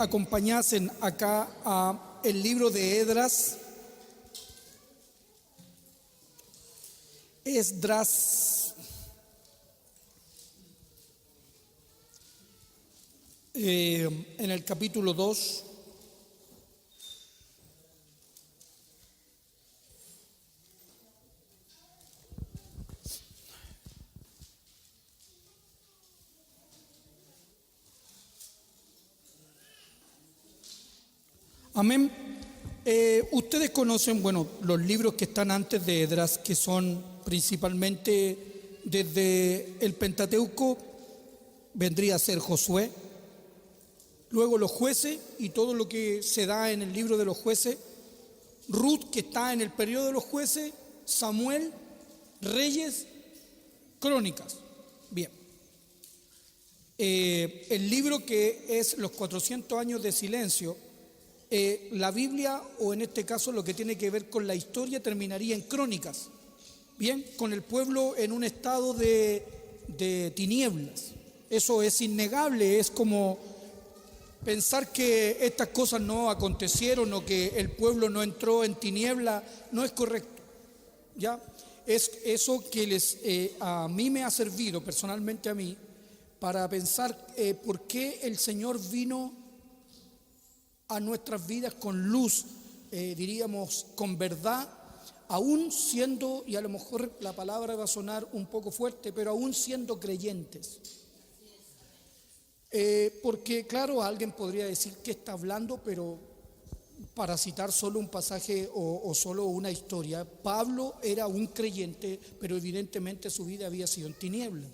acompañasen acá a el libro de Esdras. Esdras, en el capítulo 2. Amén. Ustedes conocen, los libros que están antes de Esdras, que son principalmente desde el Pentateuco, vendría a ser Josué, luego los jueces y todo lo que se da en el libro de los jueces, Ruth, que está en el periodo de los jueces, Samuel, Reyes, Crónicas. Bien. El libro que es los 400 años de silencio, la Biblia, o en este caso lo que tiene que ver con la historia, terminaría en Crónicas, bien, con el pueblo en un estado de tinieblas. Eso es innegable, es como pensar que estas cosas no acontecieron o que el pueblo no entró en tiniebla, no es correcto, ¿ya? Es eso que a mí me ha servido, personalmente a mí, para pensar por qué el Señor vino a nuestras vidas con luz, diríamos con verdad, aún siendo, y a lo mejor la palabra va a sonar un poco fuerte, pero aún siendo creyentes. Porque claro, alguien podría decir que está hablando, pero para citar solo un pasaje o solo una historia, Pablo era un creyente, pero evidentemente su vida había sido en tinieblas.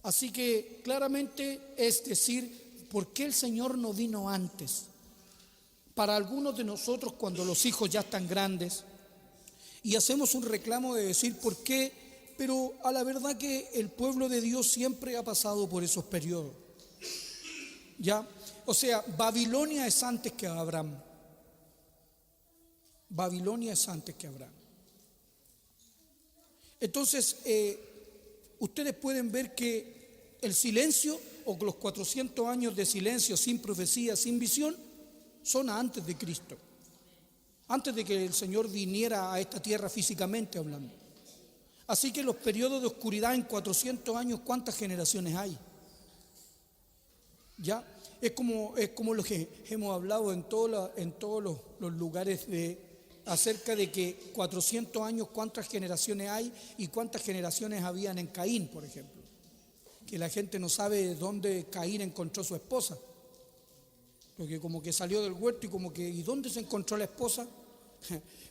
Así que claramente es decir, ¿por qué el Señor no vino antes? Para algunos de nosotros, cuando los hijos ya están grandes, y hacemos un reclamo de decir ¿por qué? Pero a la verdad que el pueblo de Dios siempre ha pasado por esos periodos. ¿Ya? O sea, Babilonia es antes que Abraham. Babilonia es antes que Abraham. Entonces, ustedes pueden ver que el silencio o los 400 años de silencio sin profecía, sin visión, son antes de Cristo, antes de que el Señor viniera a esta tierra físicamente hablando. Así que los periodos de oscuridad en 400 años, ¿cuántas generaciones hay? ¿Ya? Es como lo que hemos hablado en todos los lugares acerca de que 400 años, ¿cuántas generaciones hay y cuántas generaciones habían en Caín, por ejemplo? Que la gente no sabe dónde Caín encontró su esposa, porque como que salió del huerto ¿y dónde se encontró la esposa?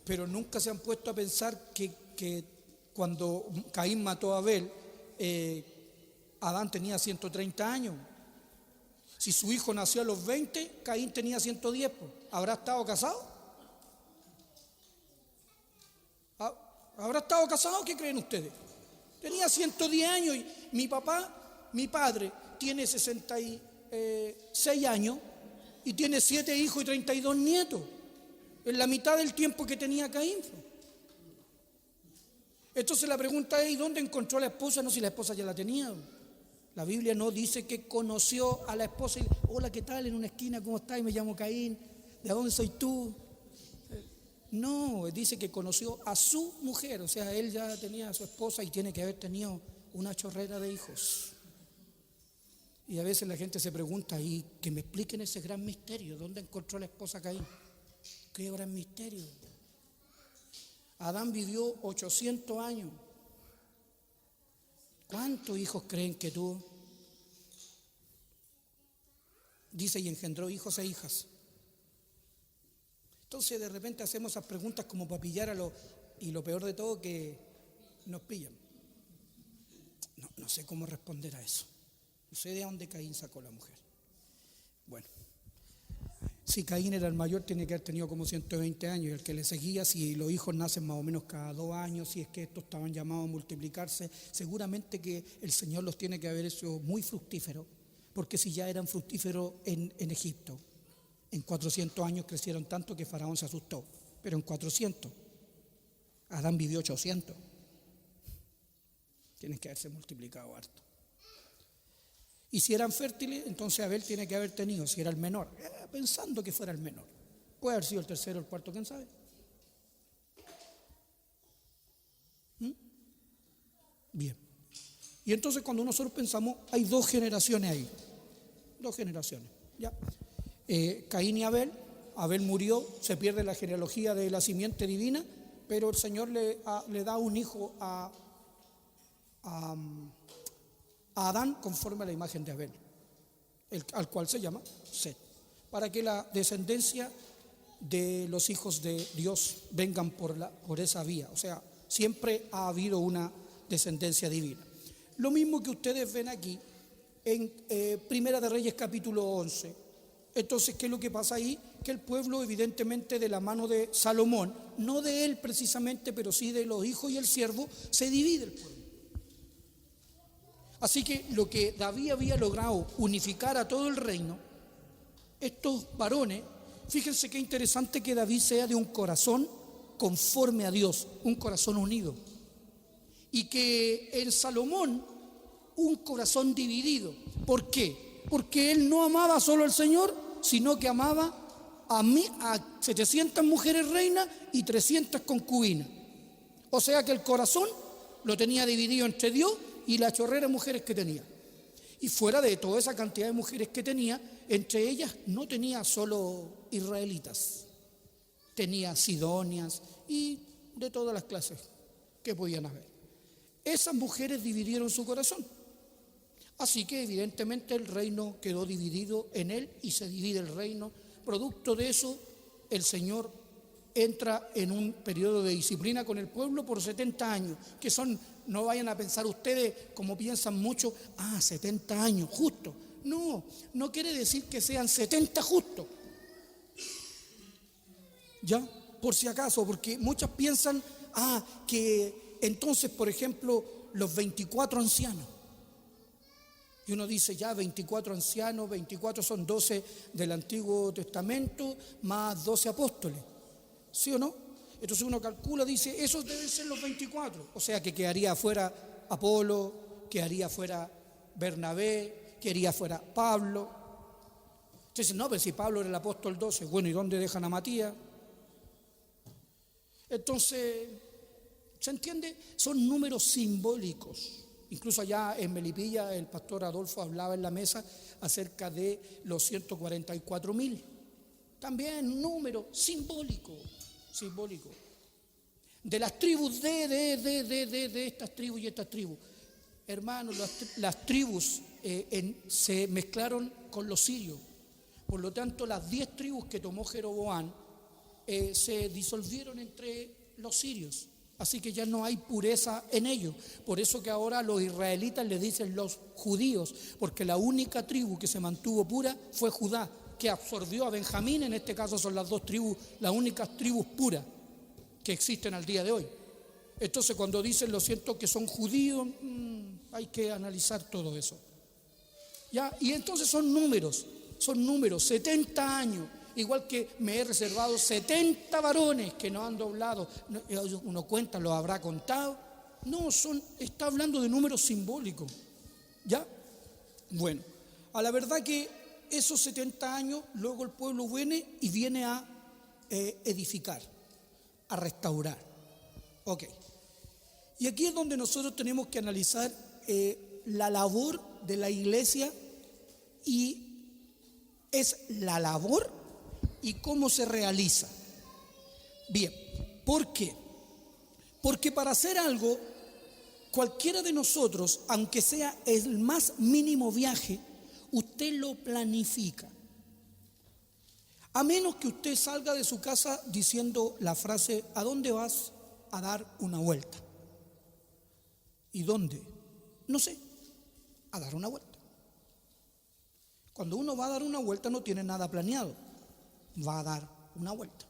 Pero nunca se han puesto a pensar que cuando Caín mató a Abel, Adán tenía 130 años. Si su hijo nació a los 20, Caín tenía 110, ¿habrá estado casado? ¿Habrá estado casado? ¿Qué creen ustedes? Tenía 110 años y mi padre, tiene 66 años y tiene 7 hijos y 32 nietos. Es la mitad del tiempo que tenía Caín. Entonces la pregunta es, ¿y dónde encontró a la esposa? No, si la esposa ya la tenía. La Biblia no dice que conoció a la esposa y hola, ¿qué tal? En una esquina, ¿cómo estás? Me llamo Caín. ¿De dónde soy tú? No, dice que conoció a su mujer, o sea, él ya tenía a su esposa y tiene que haber tenido una chorrera de hijos. Y a veces la gente se pregunta, y que me expliquen ese gran misterio, ¿dónde encontró la esposa Caín? ¿Qué gran misterio? Adán vivió 800 años. ¿Cuántos hijos creen que tuvo? Dice, y engendró hijos e hijas. Entonces de repente hacemos esas preguntas como para pillar y lo peor de todo que nos pillan. No sé cómo responder a eso. No sé de dónde Caín sacó la mujer. Bueno, si Caín era el mayor, tiene que haber tenido como 120 años, y el que le seguía, si los hijos nacen más o menos cada 2 años, si es que estos estaban llamados a multiplicarse, seguramente que el Señor los tiene que haber hecho muy fructíferos, porque si ya eran fructíferos en Egipto, en 400 años crecieron tanto que Faraón se asustó, pero en 400, Adán vivió 800, tienen que haberse multiplicado harto. Y si eran fértiles, entonces Abel tiene que haber tenido, si era el menor, pensando que fuera el menor. Puede haber sido el tercero o el cuarto, quién sabe. Bien. Y entonces cuando nosotros pensamos, hay dos generaciones ahí. Dos generaciones. ¿Ya? Caín y Abel. Abel murió, se pierde la genealogía de la simiente divina, pero el Señor le da un hijo a Adán conforme a la imagen de Abel, al cual se llama Set, para que la descendencia de los hijos de Dios vengan por esa vía. O sea, siempre ha habido una descendencia divina. Lo mismo que ustedes ven aquí en Primera de Reyes capítulo 11. Entonces, ¿qué es lo que pasa ahí? Que el pueblo, evidentemente, de la mano de Salomón, no de él precisamente, pero sí de los hijos y el siervo, se divide el pueblo. Así que lo que David había logrado unificar a todo el reino, estos varones, fíjense qué interesante que David sea de un corazón conforme a Dios, un corazón unido. Y que en Salomón, un corazón dividido. ¿Por qué? Porque él no amaba solo al Señor, sino que amaba a 700 mujeres reinas y 300 concubinas. O sea que el corazón lo tenía dividido entre Dios y la chorrera de mujeres que tenía. Y fuera de toda esa cantidad de mujeres que tenía, entre ellas no tenía solo israelitas, tenía sidonias y de todas las clases que podían haber. Esas mujeres dividieron su corazón. Así que evidentemente el reino quedó dividido en él y se divide el reino. Producto de eso, el Señor entra en un periodo de disciplina con el pueblo por 70 años, que son, no vayan a pensar ustedes como piensan muchos, 70 años, justo. No, no quiere decir que sean 70 justos. ¿Ya? Por si acaso, porque muchos piensan, que entonces, por ejemplo, los 24 ancianos. Y uno dice, ya 24 ancianos, 24 son 12 del Antiguo Testamento, más 12 apóstoles. ¿Sí o no? Entonces uno calcula, dice, esos deben ser los 24. O sea que quedaría fuera Apolo, quedaría fuera Bernabé, quedaría fuera Pablo. Entonces, no, pero si Pablo era el apóstol 12, bueno, ¿y dónde dejan a Matías? Entonces, ¿se entiende? Son números simbólicos. Incluso allá en Melipilla el pastor Adolfo hablaba en la mesa acerca de los 144.000. También número simbólico. De las tribus de estas tribus y estas tribus. Hermanos, las tribus se mezclaron con los sirios. Por lo tanto, las 10 tribus que tomó Jeroboam se disolvieron entre los sirios. Así que ya no hay pureza en ellos. Por eso que ahora los israelitas le dicen los judíos, porque la única tribu que se mantuvo pura fue Judá, que absorbió a Benjamín. En este caso son las dos tribus, las únicas tribus puras que existen al día de hoy. Entonces cuando dicen lo siento que son judíos, hay que analizar todo eso. ¿Ya? Y entonces son números, 70 años. Igual que me he reservado 70 varones que no han doblado. Uno cuenta, ¿lo habrá contado? No, está hablando de números simbólicos. ¿Ya? Bueno, a la verdad que esos 70 años, luego el pueblo viene a edificar, a restaurar. Ok. Y aquí es donde nosotros tenemos que analizar la labor de la iglesia, y es la labor y cómo se realiza. Bien, ¿por qué? Porque para hacer algo, cualquiera de nosotros, aunque sea el más mínimo viaje, usted lo planifica. A menos que usted salga de su casa diciendo la frase, ¿a dónde vas? A dar una vuelta. ¿Y dónde? No sé, a dar una vuelta. Cuando uno va a dar una vuelta no tiene nada planeado. Va a dar una vuelta.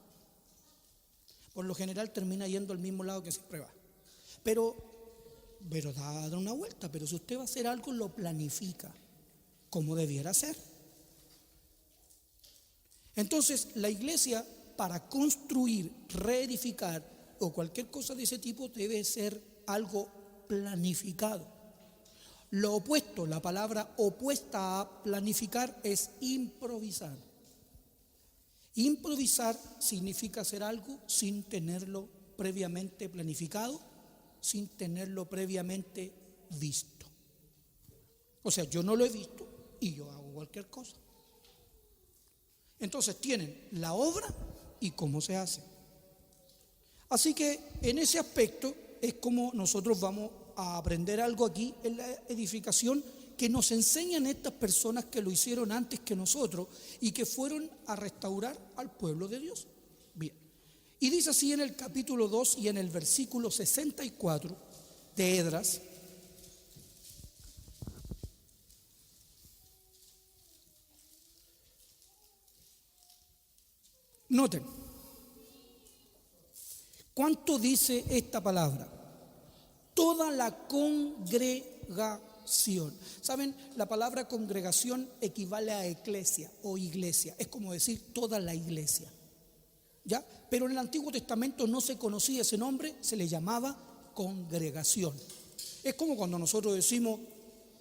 Por lo general termina yendo al mismo lado que siempre va. Pero da a dar una vuelta. Pero si usted va a hacer algo, lo planifica como debiera ser. Entonces, la iglesia, para construir, reedificar o cualquier cosa de ese tipo, debe ser algo planificado. Lo opuesto, la palabra opuesta a planificar es improvisar. Improvisar significa hacer algo sin tenerlo previamente planificado, sin tenerlo previamente visto. O sea, yo no lo he visto y yo hago cualquier cosa. Entonces tienen la obra y cómo se hace. Así que en ese aspecto es como nosotros vamos a aprender algo aquí en la edificación que nos enseñan estas personas que lo hicieron antes que nosotros y que fueron a restaurar al pueblo de Dios. Bien, y dice así en el capítulo 2 y en el versículo 64 de Esdras: noten, ¿cuánto dice esta palabra? Toda la congregación. ¿Saben? La palabra congregación equivale a eclesia o iglesia. Es como decir toda la iglesia. ¿Ya? Pero en el Antiguo Testamento no se conocía ese nombre, se le llamaba congregación. Es como cuando nosotros decimos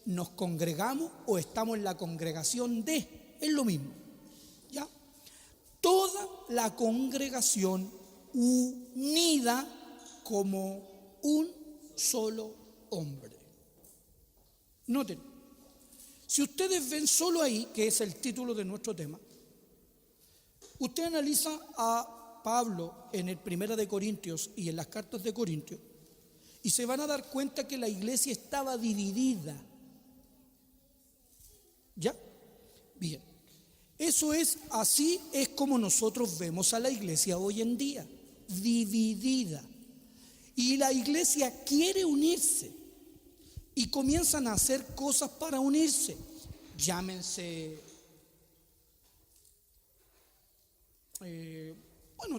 nos congregamos o estamos en la congregación de. Es lo mismo. ¿Ya? Toda la congregación unida como un solo hombre. Noten, si ustedes ven solo ahí, que es el título de nuestro tema, usted analiza a Pablo en el Primera de Corintios y en las cartas de Corintios y se van a dar cuenta que la iglesia estaba dividida. ¿Ya? Bien. Eso es, así es como nosotros vemos a la iglesia hoy en día, dividida. Y la iglesia quiere unirse y comienzan a hacer cosas para unirse. Llámense,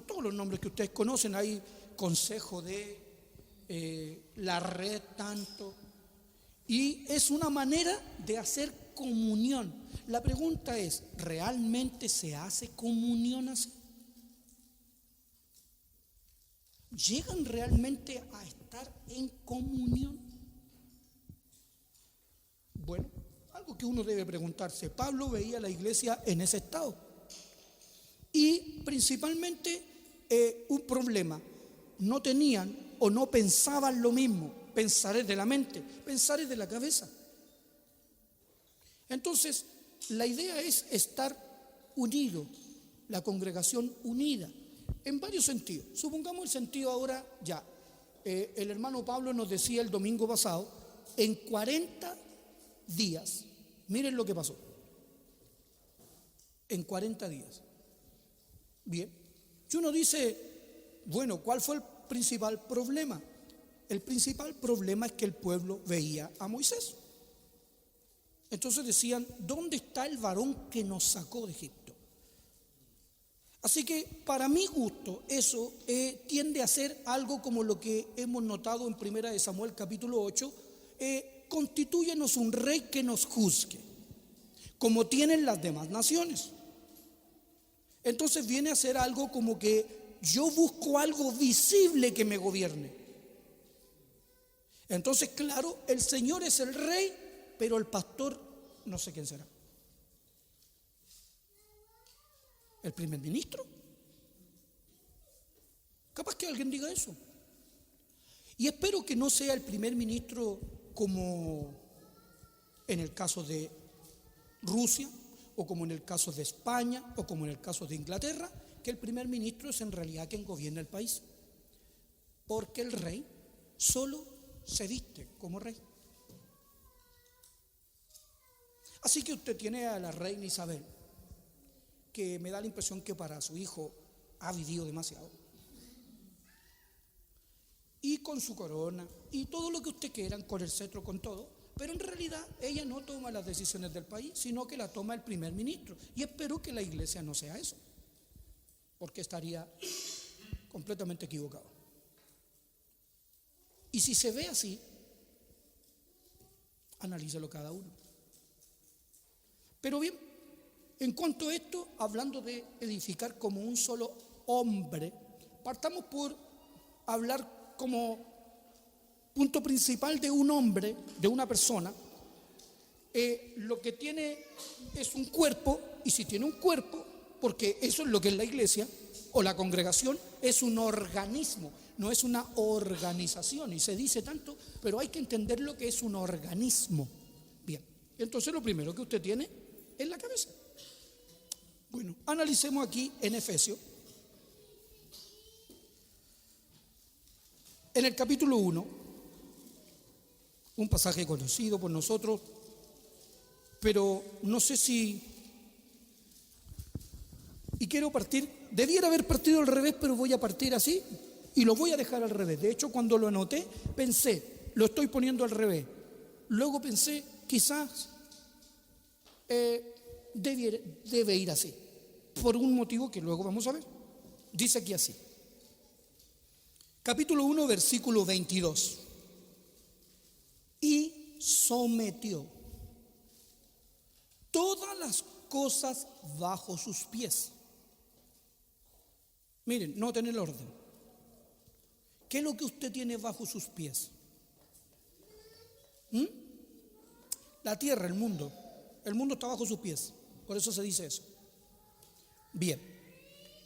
todos los nombres que ustedes conocen. Hay consejo de la red tanto. Y es una manera de hacer comunión. La pregunta es, ¿realmente se hace comunión así? ¿Llegan realmente a estar en comunión? Bueno, algo que uno debe preguntarse. Pablo veía a la iglesia en ese estado. Y principalmente un problema. No tenían o no pensaban lo mismo. Pensar es de la mente, pensar es de la cabeza. Entonces, la idea es estar unido, la congregación unida. En varios sentidos. Supongamos el sentido ahora ya. El hermano Pablo nos decía el domingo pasado, en 40 días, miren lo que pasó. En 40 días. Bien. Si uno dice, bueno, ¿cuál fue el principal problema? El principal problema es que el pueblo veía a Moisés. Entonces decían, ¿dónde está el varón que nos sacó de Egipto? Así que para mi gusto eso tiende a ser algo como lo que hemos notado en 1 de Samuel capítulo 8, constitúyenos un rey que nos juzgue, como tienen las demás naciones. Entonces viene a ser algo como que yo busco algo visible que me gobierne. Entonces, claro, el Señor es el rey, pero el pastor no sé quién será. ¿El primer ministro? Capaz que alguien diga eso. Y espero que no sea el primer ministro como en el caso de Rusia, o como en el caso de España, o como en el caso de Inglaterra, que el primer ministro es en realidad quien gobierna el país. Porque el rey solo se viste como rey. Así que usted tiene a la reina Isabel, que me da la impresión que para su hijo ha vivido demasiado. Y con su corona, y todo lo que usted quiera, con el cetro, con todo, pero en realidad ella no toma las decisiones del país, sino que la toma el primer ministro. Y espero que la iglesia no sea eso, porque estaría completamente equivocado. Y si se ve así, analícelo cada uno. Pero bien, en cuanto a esto, hablando de edificar como un solo hombre, partamos por hablar como punto principal de un hombre, de una persona, lo que tiene es un cuerpo, y si tiene un cuerpo, porque eso es lo que es la iglesia o la congregación, es un organismo, no es una organización, y se dice tanto, pero hay que entender lo que es un organismo. Bien, entonces lo primero que usted tiene es la cabeza. Bueno, analicemos aquí en Efesios, en el capítulo 1, un pasaje conocido por nosotros, pero no sé si, y quiero partir, debiera haber partido al revés, pero voy a partir así y lo voy a dejar al revés. De hecho, cuando lo anoté, pensé, lo estoy poniendo al revés. Luego pensé, quizás debe ir así, por un motivo que luego vamos a ver. Dice aquí así, capítulo 1, versículo 22. Y sometió todas las cosas bajo sus pies. Miren, noten el orden. ¿Qué es lo que usted tiene bajo sus pies? La tierra, el mundo. El mundo está bajo sus pies. Por eso se dice eso. Bien.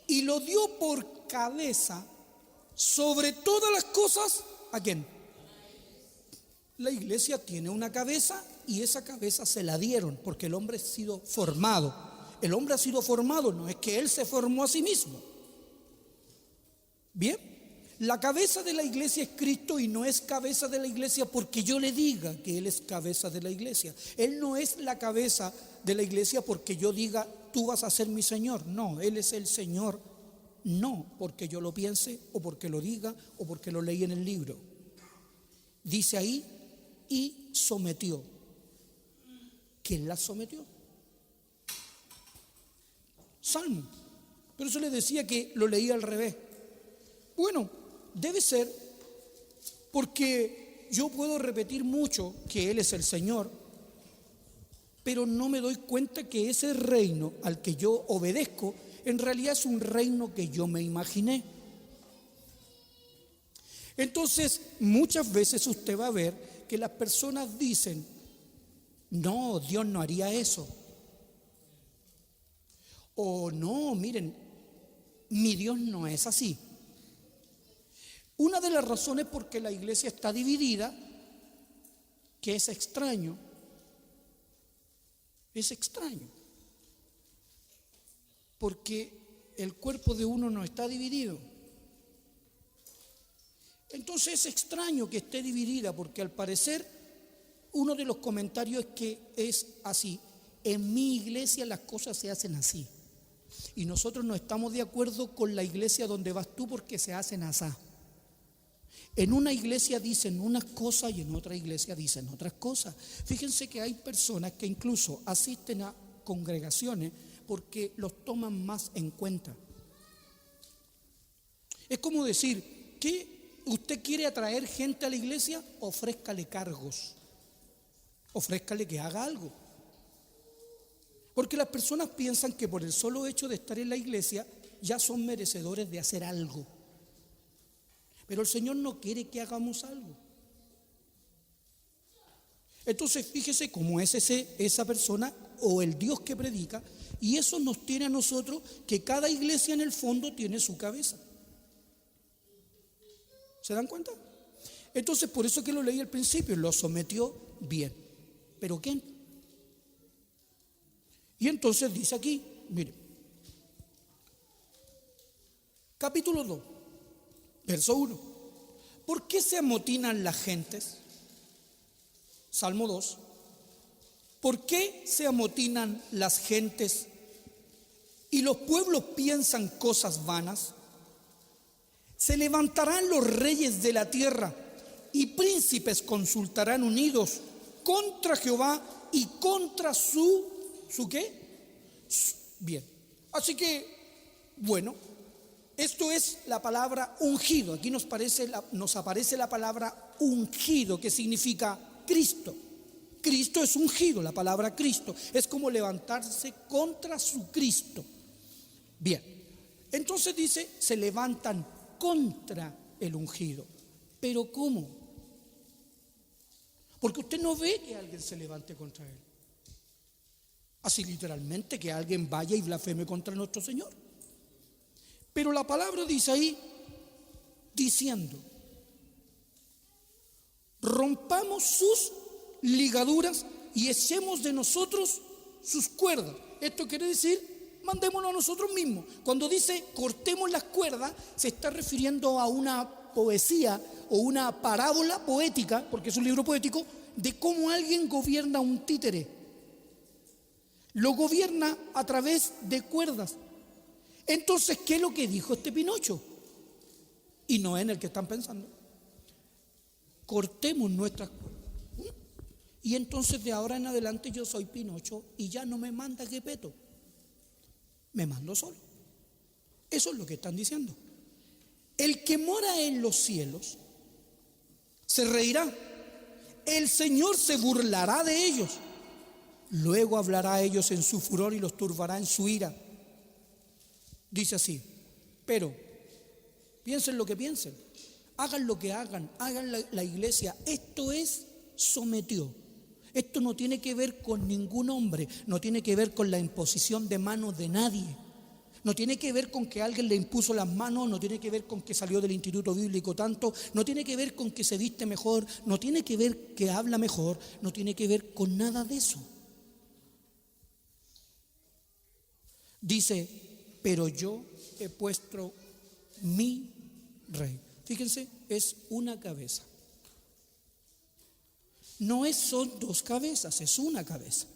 Y lo dio por cabeza sobre todas las cosas. ¿A quién? La iglesia tiene una cabeza y esa cabeza se la dieron porque el hombre ha sido formado. El hombre ha sido formado, no es que él se formó a sí mismo. Bien, la cabeza de la iglesia es Cristo y no es cabeza de la iglesia porque yo le diga que Él es cabeza de la iglesia. Él no es la cabeza de la iglesia porque yo diga, tú vas a ser mi Señor. No, Él es el Señor, no porque yo lo piense o porque lo diga o porque lo leí en el libro. Dice ahí, y sometió. ¿Quién la sometió? Salmo. Por eso le decía que lo leía al revés. Bueno, debe ser porque yo puedo repetir mucho que Él es el Señor, pero no me doy cuenta que ese reino al que yo obedezco en realidad es un reino que yo me imaginé. Entonces, muchas veces usted va a ver que las personas dicen, no, Dios no haría eso. O no, miren, mi Dios no es así. Una de las razones por que la iglesia está dividida, que es extraño, porque el cuerpo de uno no está dividido. Entonces es extraño que esté dividida, porque al parecer uno de los comentarios es que es así. En mi iglesia las cosas se hacen así. Y nosotros no estamos de acuerdo con la iglesia donde vas tú porque se hacen así. En una iglesia dicen unas cosas y en otra iglesia dicen otras cosas. Fíjense que hay personas que incluso asisten a congregaciones porque los toman más en cuenta. Es como decir, ¿qué usted quiere atraer gente a la iglesia? Ofrézcale cargos, ofrézcale que haga algo. Porque las personas piensan que por el solo hecho de estar en la iglesia ya son merecedores de hacer algo. Pero el Señor no quiere que hagamos algo. Entonces fíjese cómo es esa persona o el Dios que predica, y eso nos tiene a nosotros que cada iglesia en el fondo tiene su cabeza. ¿Se dan cuenta? Entonces por eso que lo leí al principio, lo sometió bien. ¿Pero quién? Y entonces dice aquí, mire, capítulo 2, verso 1. ¿Por qué se amotinan las gentes? Salmo 2. ¿Por qué se amotinan las gentes y los pueblos piensan cosas vanas? Se levantarán los reyes de la tierra y príncipes consultarán unidos contra Jehová y contra ¿su qué? Bien. Así que, bueno, esto es la palabra ungido. Aquí nos aparece la palabra ungido, que significa Cristo. Cristo es ungido, la palabra Cristo. Es como levantarse contra su Cristo. Bien. Entonces dice, se levantan contra el ungido. ¿Pero cómo? Porque usted no ve que alguien se levante contra él. Así literalmente, que alguien vaya y blasfeme contra nuestro Señor. Pero la palabra dice ahí, diciendo, rompamos sus ligaduras y echemos de nosotros sus cuerdas. Esto quiere decir, mandémonos a nosotros mismos. Cuando dice cortemos las cuerdas, se está refiriendo a una poesía o una parábola poética, porque es un libro poético, de cómo alguien gobierna un títere. Lo gobierna a través de cuerdas. Entonces, ¿qué es lo que dijo este Pinocho? Y no es en el que están pensando. Cortemos nuestras cuerdas. Y entonces de ahora en adelante yo soy Pinocho y ya no me manda Gepeto. Me mando solo. Eso es lo que están diciendo. El que mora en los cielos se reirá. El Señor se burlará de ellos. Luego hablará a ellos en su furor y los turbará en su ira. Dice así, pero piensen lo que piensen, hagan lo que hagan la iglesia. Esto es sometió. Esto no tiene que ver con ningún hombre, no tiene que ver con la imposición de manos de nadie. No tiene que ver con que alguien le impuso las manos, no tiene que ver con que salió del instituto bíblico tanto, no tiene que ver con que se viste mejor, no tiene que ver que habla mejor, no tiene que ver con nada de eso. Dice, pero yo he puesto mi rey. Fíjense, es una cabeza. No son dos cabezas, es una cabeza.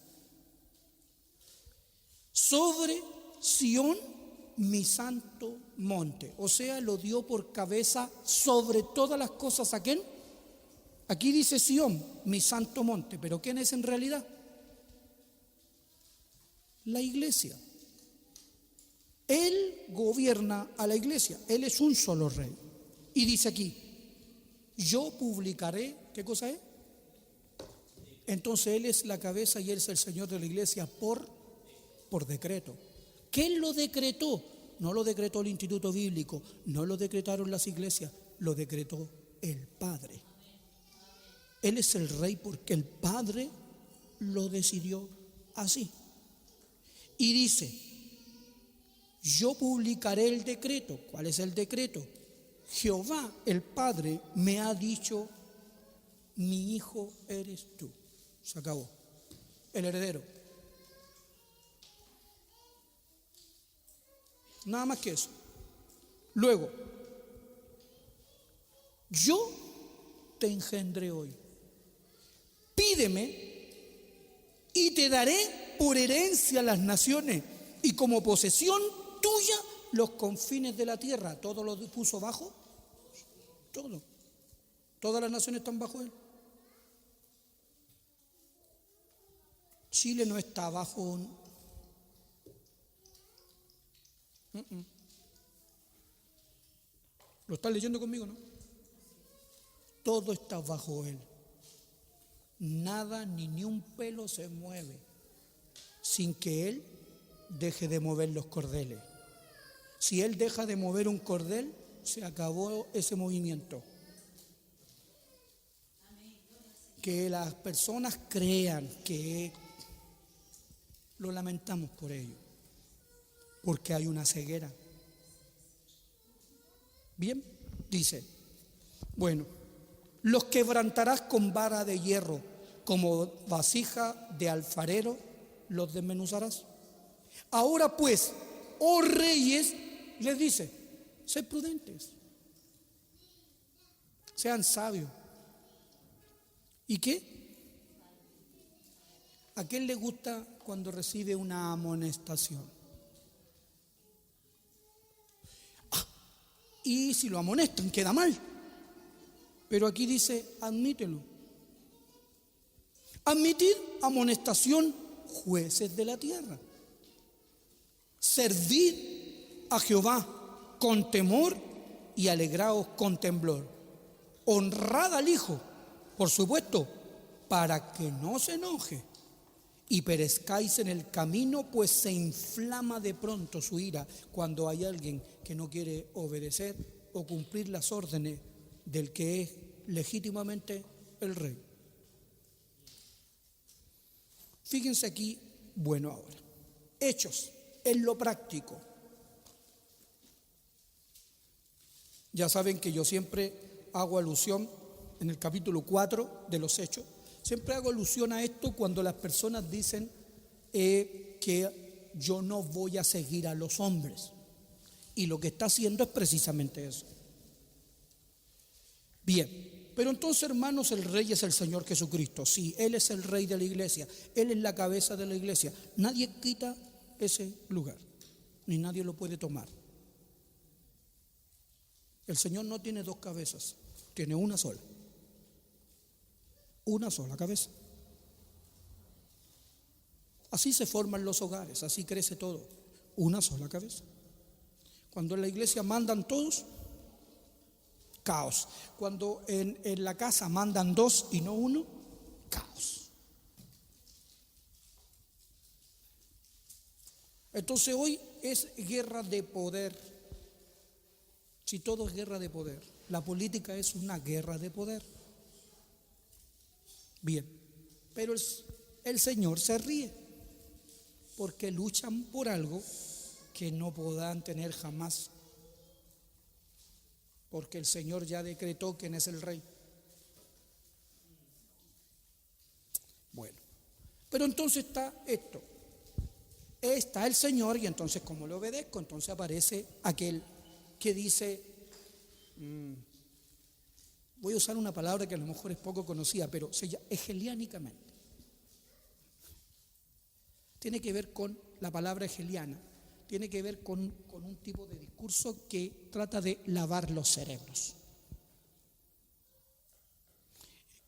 Sobre Sión, mi santo monte. O sea, lo dio por cabeza sobre todas las cosas. ¿A quién? Aquí dice Sión, mi santo monte. ¿Pero quién es en realidad? La iglesia. Él gobierna a la iglesia. Él es un solo rey. Y dice aquí, yo publicaré, ¿qué cosa es? Entonces Él es la cabeza y Él es el Señor de la iglesia por decreto. ¿Quién lo decretó? No lo decretó el Instituto Bíblico, no lo decretaron las iglesias, lo decretó el Padre. Él es el Rey porque el Padre lo decidió así. Y dice, yo publicaré el decreto. ¿Cuál es el decreto? Jehová, el Padre, me ha dicho, mi hijo eres tú. Se acabó. El heredero. Nada más que eso. Luego, yo te engendré hoy. Pídeme y te daré por herencia las naciones y como posesión tuya los confines de la tierra. ¿Todo lo puso bajo? Todo. Todas las naciones están bajo él. Chile no está bajo ¿Lo estás leyendo conmigo, no? Todo está bajo él. Nada ni un pelo se mueve sin que él deje de mover los cordeles. Si él deja de mover un cordel, se acabó ese movimiento. Que las personas crean que lo lamentamos por ello, porque hay una ceguera. Bien, dice, bueno, los quebrantarás con vara de hierro, como vasija de alfarero, los desmenuzarás. Ahora pues, oh reyes, les dice, sed prudentes, sean sabios. ¿Y qué? ¿A quién le gusta cuando recibe una amonestación? Y si lo amonestan, queda mal. Pero aquí dice, admítelo. Admitid amonestación, jueces de la tierra. Servid a Jehová con temor y alegraos con temblor. Honrad al Hijo, por supuesto, para que no se enoje y perezcáis en el camino, pues se inflama de pronto su ira cuando hay alguien que no quiere obedecer o cumplir las órdenes del que es legítimamente el rey. Fíjense aquí Bueno, ahora, hechos, en lo práctico. Ya saben que yo siempre hago alusión, en el capítulo 4 de los Hechos, siempre hago alusión a esto cuando las personas dicen que yo no voy a seguir a los hombres. Y lo que está haciendo es precisamente eso. Bien, pero entonces, hermanos, el Rey es el Señor Jesucristo. Sí, Él es el Rey de la iglesia, Él es la cabeza de la iglesia. Nadie quita ese lugar, ni nadie lo puede tomar. El Señor no tiene dos cabezas, tiene una sola cabeza. Así se forman los hogares, así crece todo, una sola cabeza. Cuando en la iglesia mandan todos, caos. Cuando en la casa mandan dos y no uno, caos. Entonces hoy es guerra de poder. Si todo es guerra de poder, la política es una guerra de poder. Bien, pero el Señor se ríe porque luchan por algo que no podrán tener jamás, porque el Señor ya decretó quién es el Rey. Bueno, pero entonces está esto, está el Señor, y entonces como le obedezco, entonces aparece aquel que dice, voy a usar una palabra que a lo mejor es poco conocida, pero se llama hegeliánicamente. Tiene que ver con la palabra hegeliana, tiene que ver con un tipo de discurso que trata de lavar los cerebros.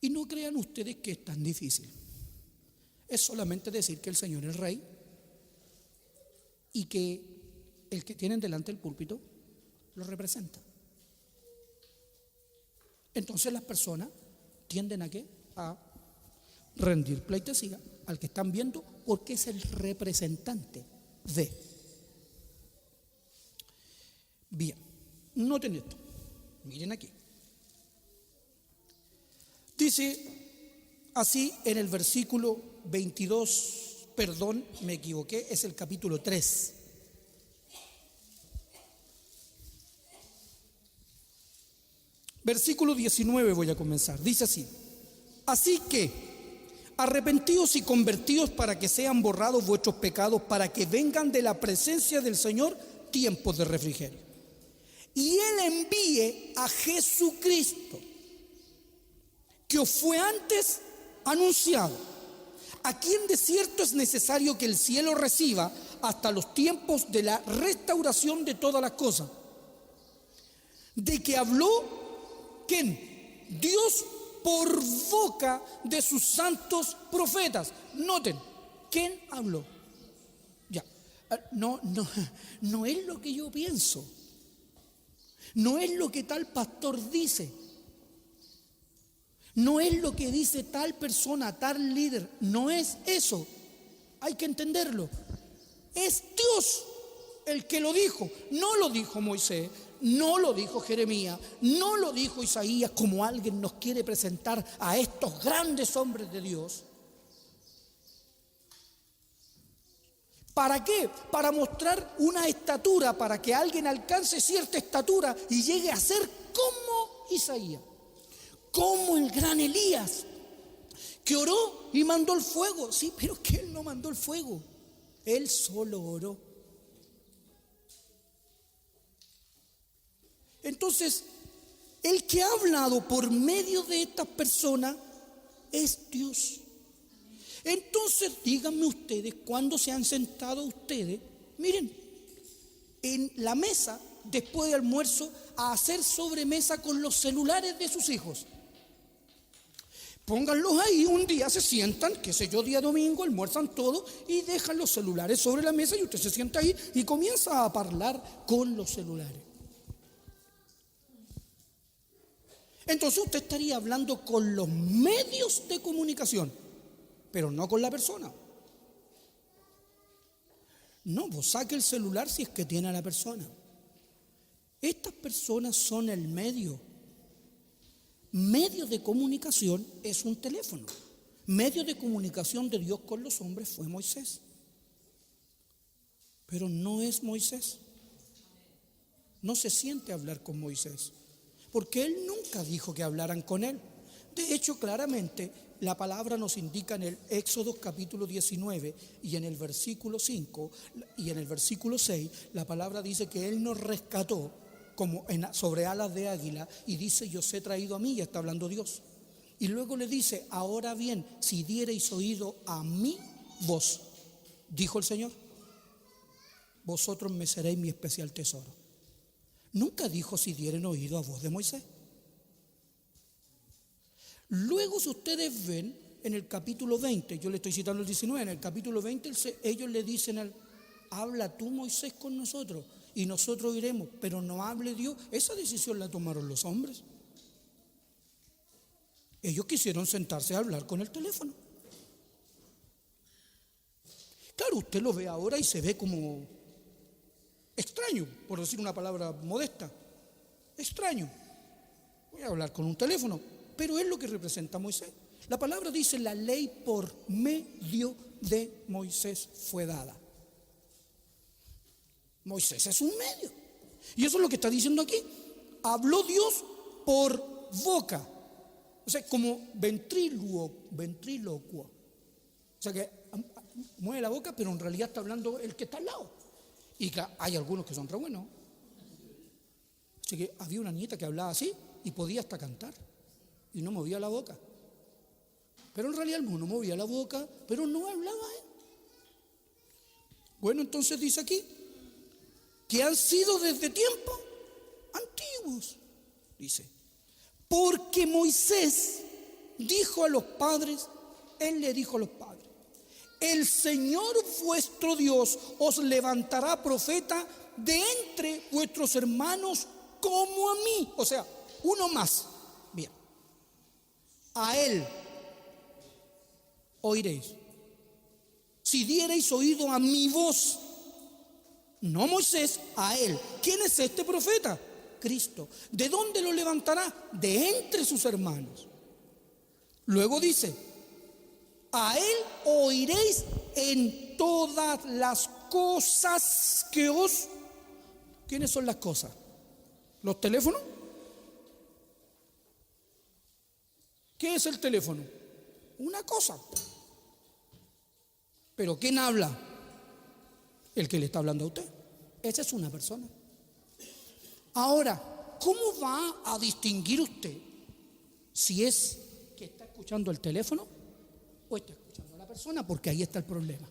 Y no crean ustedes que es tan difícil. Es solamente decir que el Señor es Rey y que el que tienen delante del púlpito lo representa. Entonces las personas tienden a ¿qué? A rendir pleitesía al que están viendo, porque es el representante de. Bien, noten esto, miren aquí. Dice así en el versículo 22, perdón, me equivoqué, es el capítulo 3. Versículo 19 voy a comenzar, dice así: así que arrepentíos y convertíos para que sean borrados vuestros pecados, para que vengan de la presencia del Señor tiempos de refrigerio. Y Él envíe a Jesucristo, que os fue antes anunciado, a quien de cierto es necesario que el cielo reciba hasta los tiempos de la restauración de todas las cosas, de que habló, ¿quién? Dios por boca de sus santos profetas. Noten, ¿quién habló? Ya, no es lo que yo pienso, no es lo que tal pastor dice, no es lo que dice tal persona, tal líder, no es eso, hay que entenderlo. Es Dios el que lo dijo, no lo dijo Moisés, no lo dijo Jeremías, no lo dijo Isaías, como alguien nos quiere presentar a estos grandes hombres de Dios. ¿Para qué? Para mostrar una estatura, para que alguien alcance cierta estatura y llegue a ser como Isaías, como el gran Elías, que oró y mandó el fuego. Sí, pero que él no mandó el fuego, él solo oró. Entonces, el que ha hablado por medio de estas personas es Dios. Entonces, díganme ustedes, ¿cuándo se han sentado ustedes? Miren, en la mesa, después de almuerzo, a hacer sobremesa con los celulares de sus hijos. Pónganlos ahí, un día se sientan, qué sé yo, día domingo, almuerzan todo y dejan los celulares sobre la mesa y usted se sienta ahí y comienza a hablar con los celulares. Entonces usted estaría hablando con los medios de comunicación, pero no con la persona. No, vos saque el celular si es que tiene a la persona. Estas personas son el medio. Medio de comunicación es un teléfono. Medio de comunicación de Dios con los hombres fue Moisés. pero no es Moisés. No se siente a hablar con Moisés, porque él nunca dijo que hablaran con él. De hecho, claramente la palabra nos indica en el Éxodo capítulo 19 y en el versículo 5 y en el versículo 6, la palabra dice que él nos rescató como sobre alas de águila y dice: yo os he traído a mí, ya está hablando Dios. Y luego le dice: ahora bien, si diereis oído a mi voz, dijo el Señor, vosotros me seréis mi especial tesoro. Nunca dijo si dieren oído a voz de Moisés. Luego, si ustedes ven en el capítulo 20, yo le estoy citando el 19, en el capítulo 20 ellos le dicen: habla tú, Moisés, con nosotros y nosotros iremos, pero no hable Dios. Esa decisión la tomaron los hombres. Ellos quisieron sentarse a hablar con el teléfono. Claro, usted lo ve ahora y se ve como extraño, por decir una palabra modesta. Extraño. Voy a hablar con un teléfono, pero es lo que representa Moisés. La palabra dice: la ley por medio de Moisés fue dada. Moisés es un medio. Y eso es lo que está diciendo aquí. Habló Dios por boca. O sea, como ventrílocuo. O sea que mueve la boca, pero en realidad está hablando el que está al lado. Y que hay algunos que son re buenos. Así que había una nieta que hablaba así y podía hasta cantar. Y no movía la boca. Pero en realidad el mono movía la boca, pero no hablaba él. Bueno, entonces dice aquí que han sido desde tiempos antiguos. Dice: porque Moisés dijo a los padres, él le dijo a los padres: el Señor vuestro Dios os levantará profeta de entre vuestros hermanos como a mí. O sea, uno más. Bien. A él oiréis. Si diereis oído a mi voz. No Moisés, a él. ¿Quién es este profeta? Cristo. ¿De dónde lo levantará? De entre sus hermanos. Luego dice: a él oiréis en todas las cosas que os... ¿Quiénes son las cosas? ¿Los teléfonos? ¿Qué es el teléfono? Una cosa. ¿Pero quién habla? El que le está hablando a usted. Esa es una persona. Ahora, ¿cómo va a distinguir usted si es que está escuchando el teléfono o está escuchando a la persona? Porque ahí está el problema.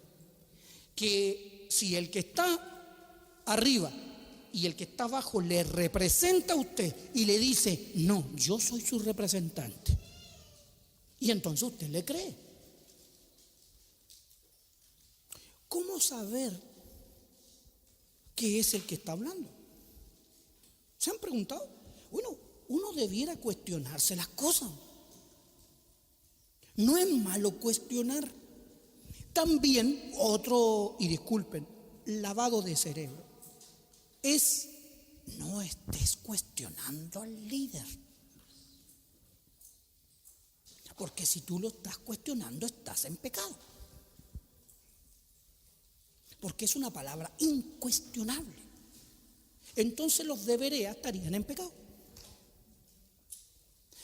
Que si el que está arriba y el que está abajo le representa a usted y le dice: no, yo soy su representante, y entonces usted le cree. ¿Cómo saber qué es el que está hablando? ¿Se han preguntado? Bueno, uno debiera cuestionarse las cosas. No es malo cuestionar. También otro, y disculpen, lavado de cerebro, es: no estés cuestionando al líder. Porque si tú lo estás cuestionando, estás en pecado. Porque es una palabra incuestionable. Entonces los de Berea estarían en pecado.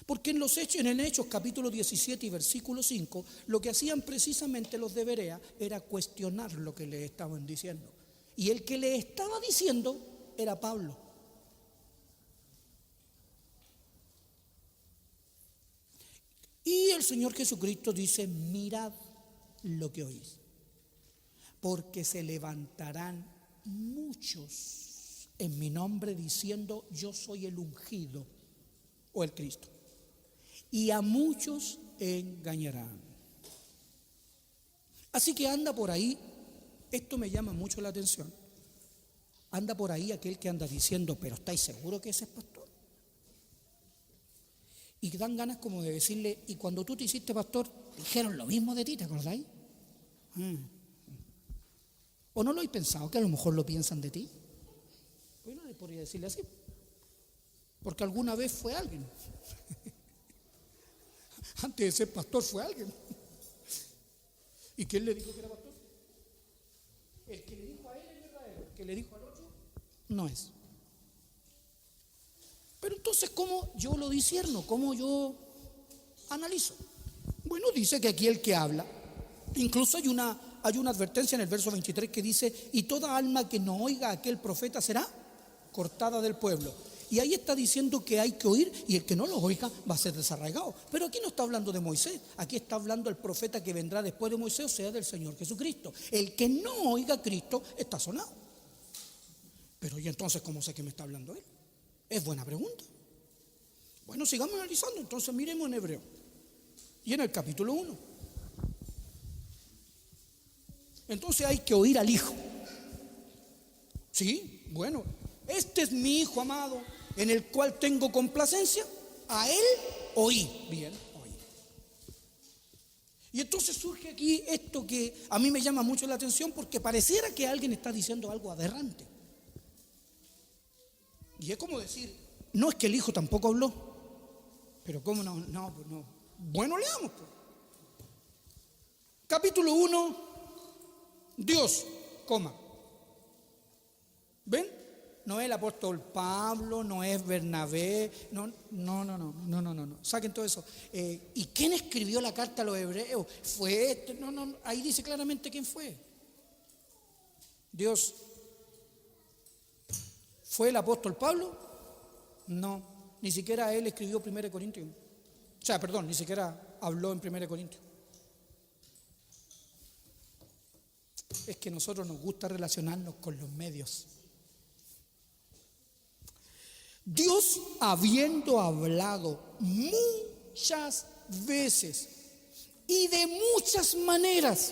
Porque en el Hechos capítulo 17 y versículo 5, lo que hacían precisamente los de Berea era cuestionar lo que les estaban diciendo. Y el que le estaba diciendo era Pablo. Y el Señor Jesucristo dice: mirad lo que oís, porque se levantarán muchos en mi nombre diciendo: yo soy el ungido o el Cristo, y a muchos engañarán. Así que anda por ahí, esto me llama mucho la atención, anda por ahí aquel que anda diciendo: pero ¿estáis seguros que ese es pastor? Y dan ganas como de decirle: y cuando tú te hiciste pastor, dijeron lo mismo de ti, ¿te acordáis? ¿O no lo habéis pensado que a lo mejor lo piensan de ti? Bueno, podría decirle así, porque alguna vez fue alguien. Antes de ser pastor fue alguien. ¿Y quién le dijo que era pastor? El que le dijo a él es verdadero. porque le dijo al otro, no es. Pero entonces, ¿cómo yo lo discierno? ¿Cómo yo analizo? Bueno, dice que aquí el que habla, incluso hay una advertencia en el verso 23 que dice, y toda alma que no oiga a aquel profeta será cortada del pueblo. Y ahí está diciendo que hay que oír, y el que no lo oiga va a ser desarraigado. Pero aquí no está hablando de Moisés, aquí está hablando el profeta que vendrá después de Moisés, o sea, del Señor Jesucristo. El que no oiga a Cristo está sonado. Pero ¿y entonces cómo sé que me está hablando él? Es buena pregunta. Bueno, sigamos analizando, entonces miremos en Hebreo. Y en el capítulo 1. Entonces hay que oír al Hijo. Sí, bueno, este es mi Hijo amado, en el cual tengo complacencia. A Él oí. Bien, oí. Y entonces surge aquí esto que a mí me llama mucho la atención, porque pareciera que alguien está diciendo algo aberrante. Y es como decir, no es que el Hijo tampoco habló. Pero ¿cómo no? No, pues no. Bueno, leamos. Pues. Capítulo 1, Dios, coma. ¿Ven? No es el apóstol Pablo, no es Bernabé, no. Saquen todo eso. ¿Y quién escribió la carta a los hebreos? Fue este, no, ahí dice claramente quién fue. Dios. ¿Fue el apóstol Pablo? No, ni siquiera él escribió 1 Corintios. O sea, perdón, ni siquiera habló en 1 Corintios. Es que a nosotros nos gusta relacionarnos con los medios. Dios, habiendo hablado muchas veces y de muchas maneras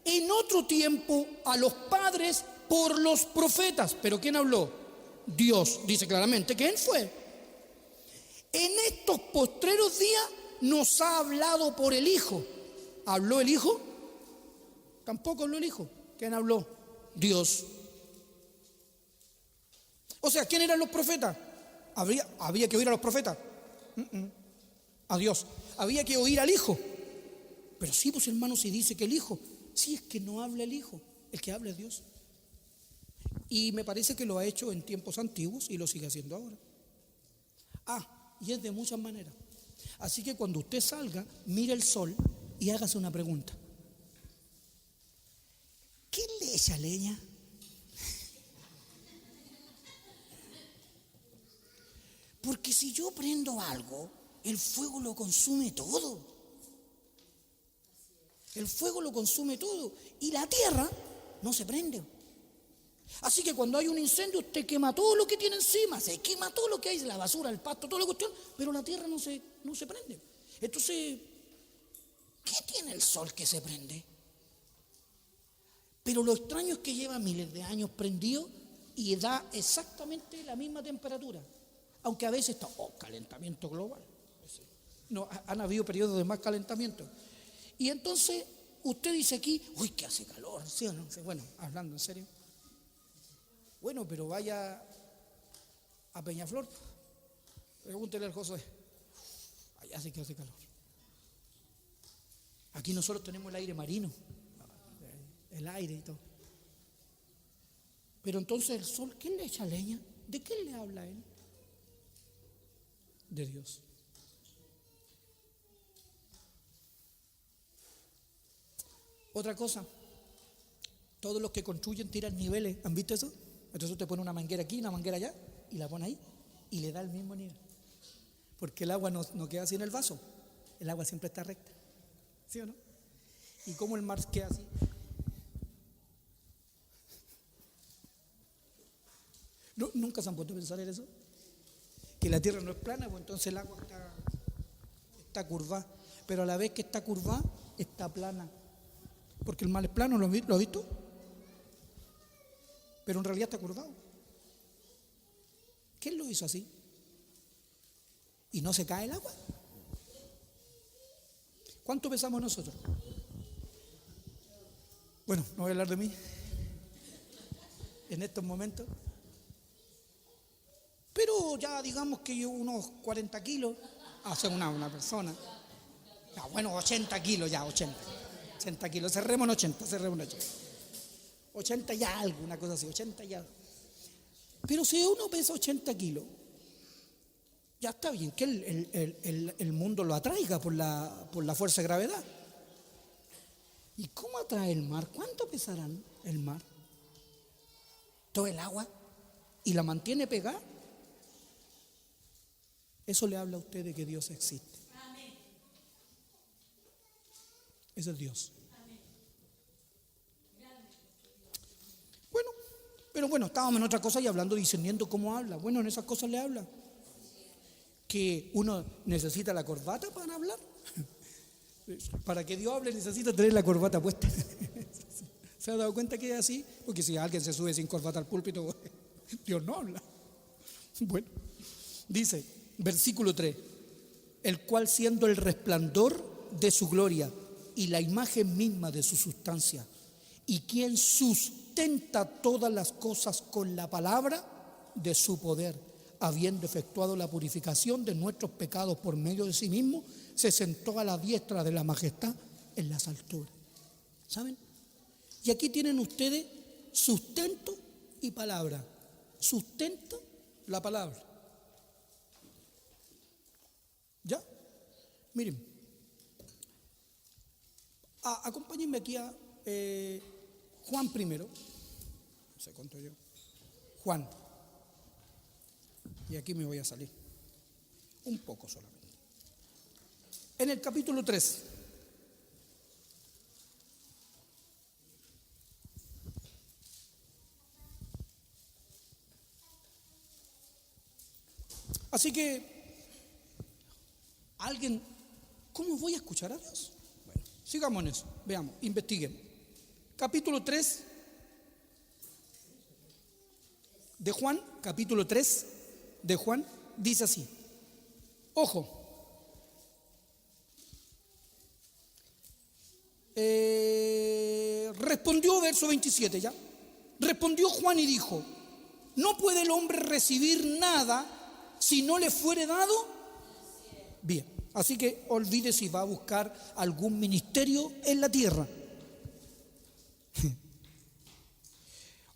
en otro tiempo a los padres por los profetas. ¿Pero quién habló? Dios. Dice claramente que Él fue. En estos postreros días nos ha hablado por el Hijo. ¿Habló el Hijo? Tampoco habló el Hijo. ¿Quién habló? Dios. O sea, ¿quién eran los profetas? ¿Había que oír a los profetas? A Dios. Había que oír al Hijo. Pero sí, pues hermano, si dice que el Hijo, sí, es que no habla el Hijo, el que habla es Dios. Y me parece que lo ha hecho en tiempos antiguos y lo sigue haciendo ahora. Y es de muchas maneras. Así que cuando usted salga, mire el sol y hágase una pregunta. ¿Quién le echa leña? Porque si yo prendo algo, el fuego lo consume todo. El fuego lo consume todo. Y la tierra no se prende. Así que cuando hay un incendio, usted quema todo lo que tiene encima, se quema todo lo que hay, la basura, el pasto, toda la cuestión, pero la tierra no se prende. Entonces, ¿qué tiene el sol que se prende? Pero lo extraño es que lleva miles de años prendido y da exactamente la misma temperatura. Aunque a veces está, calentamiento global. No, han habido periodos de más calentamiento. Y entonces, usted dice aquí, uy, que hace calor, ¿sí o no? Bueno, hablando en serio. Bueno, pero vaya a Peñaflor, pregúntele al Josué, allá sí que hace calor. Aquí nosotros tenemos el aire marino, el aire y todo. Pero entonces el sol, ¿quién le echa leña? ¿De qué le habla él? De Dios. Otra cosa, todos los que construyen tiran niveles, ¿han visto eso? Entonces usted pone una manguera aquí, una manguera allá, y la pone ahí, y le da el mismo nivel. Porque el agua no queda así en el vaso, el agua siempre está recta. ¿Sí o no? ¿Y cómo el mar queda así? ¿No? ¿Nunca se han puesto a pensar en eso? Que la tierra no es plana, pues entonces el agua está curvada. Pero a la vez que está curvada, está plana. Porque el mar es plano, ¿lo ha visto? Pero en realidad está curvado. ¿Quién lo hizo así? ¿Y no se cae el agua? ¿Cuánto pesamos nosotros? Bueno, no voy a hablar de mí en estos momentos. Pero ya digamos que yo unos 40 kilos, hace una persona. Bueno, 80 kilos ya, 80 kilos, cerremos en 80. 80 y algo, una cosa así, 80 y algo. Pero si uno pesa 80 kilos, ya está bien que el mundo lo atraiga por la fuerza de gravedad. ¿Y cómo atrae el mar? ¿Cuánto pesarán el mar? Todo el agua. ¿Y la mantiene pegada? Eso le habla a usted de que Dios existe. Ese es Dios. Bueno, pero bueno, estábamos en otra cosa y hablando, discerniendo cómo habla. Bueno, en esas cosas le habla. Que uno necesita la corbata para hablar. Para que Dios hable necesita tener la corbata puesta. ¿Se ha dado cuenta que es así? Porque si alguien se sube sin corbata al púlpito, Dios no habla. Bueno, dice, versículo 3, el cual siendo el resplandor de su gloria y la imagen misma de su sustancia, y quien sustenta todas las cosas con la palabra de su poder, habiendo efectuado la purificación de nuestros pecados por medio de sí mismo, se sentó a la diestra de la majestad en las alturas. ¿Saben? Y aquí tienen ustedes sustento y palabra. Sustenta la palabra. ¿Ya? Miren, acompáñenme aquí a Juan primero. No sé cuánto yo. Juan. Y aquí me voy a salir. Un poco solamente. En el capítulo 3. Así que, alguien, ¿cómo voy a escuchar a Dios? Bueno, sigamos en eso, veamos, investiguen. Capítulo 3 de Juan, capítulo 3 de Juan, dice así, ojo, respondió, verso 27 ya, respondió Juan y dijo, no puede el hombre recibir nada si no le fuere dado. Bien, así que olvide si va a buscar algún ministerio en la tierra.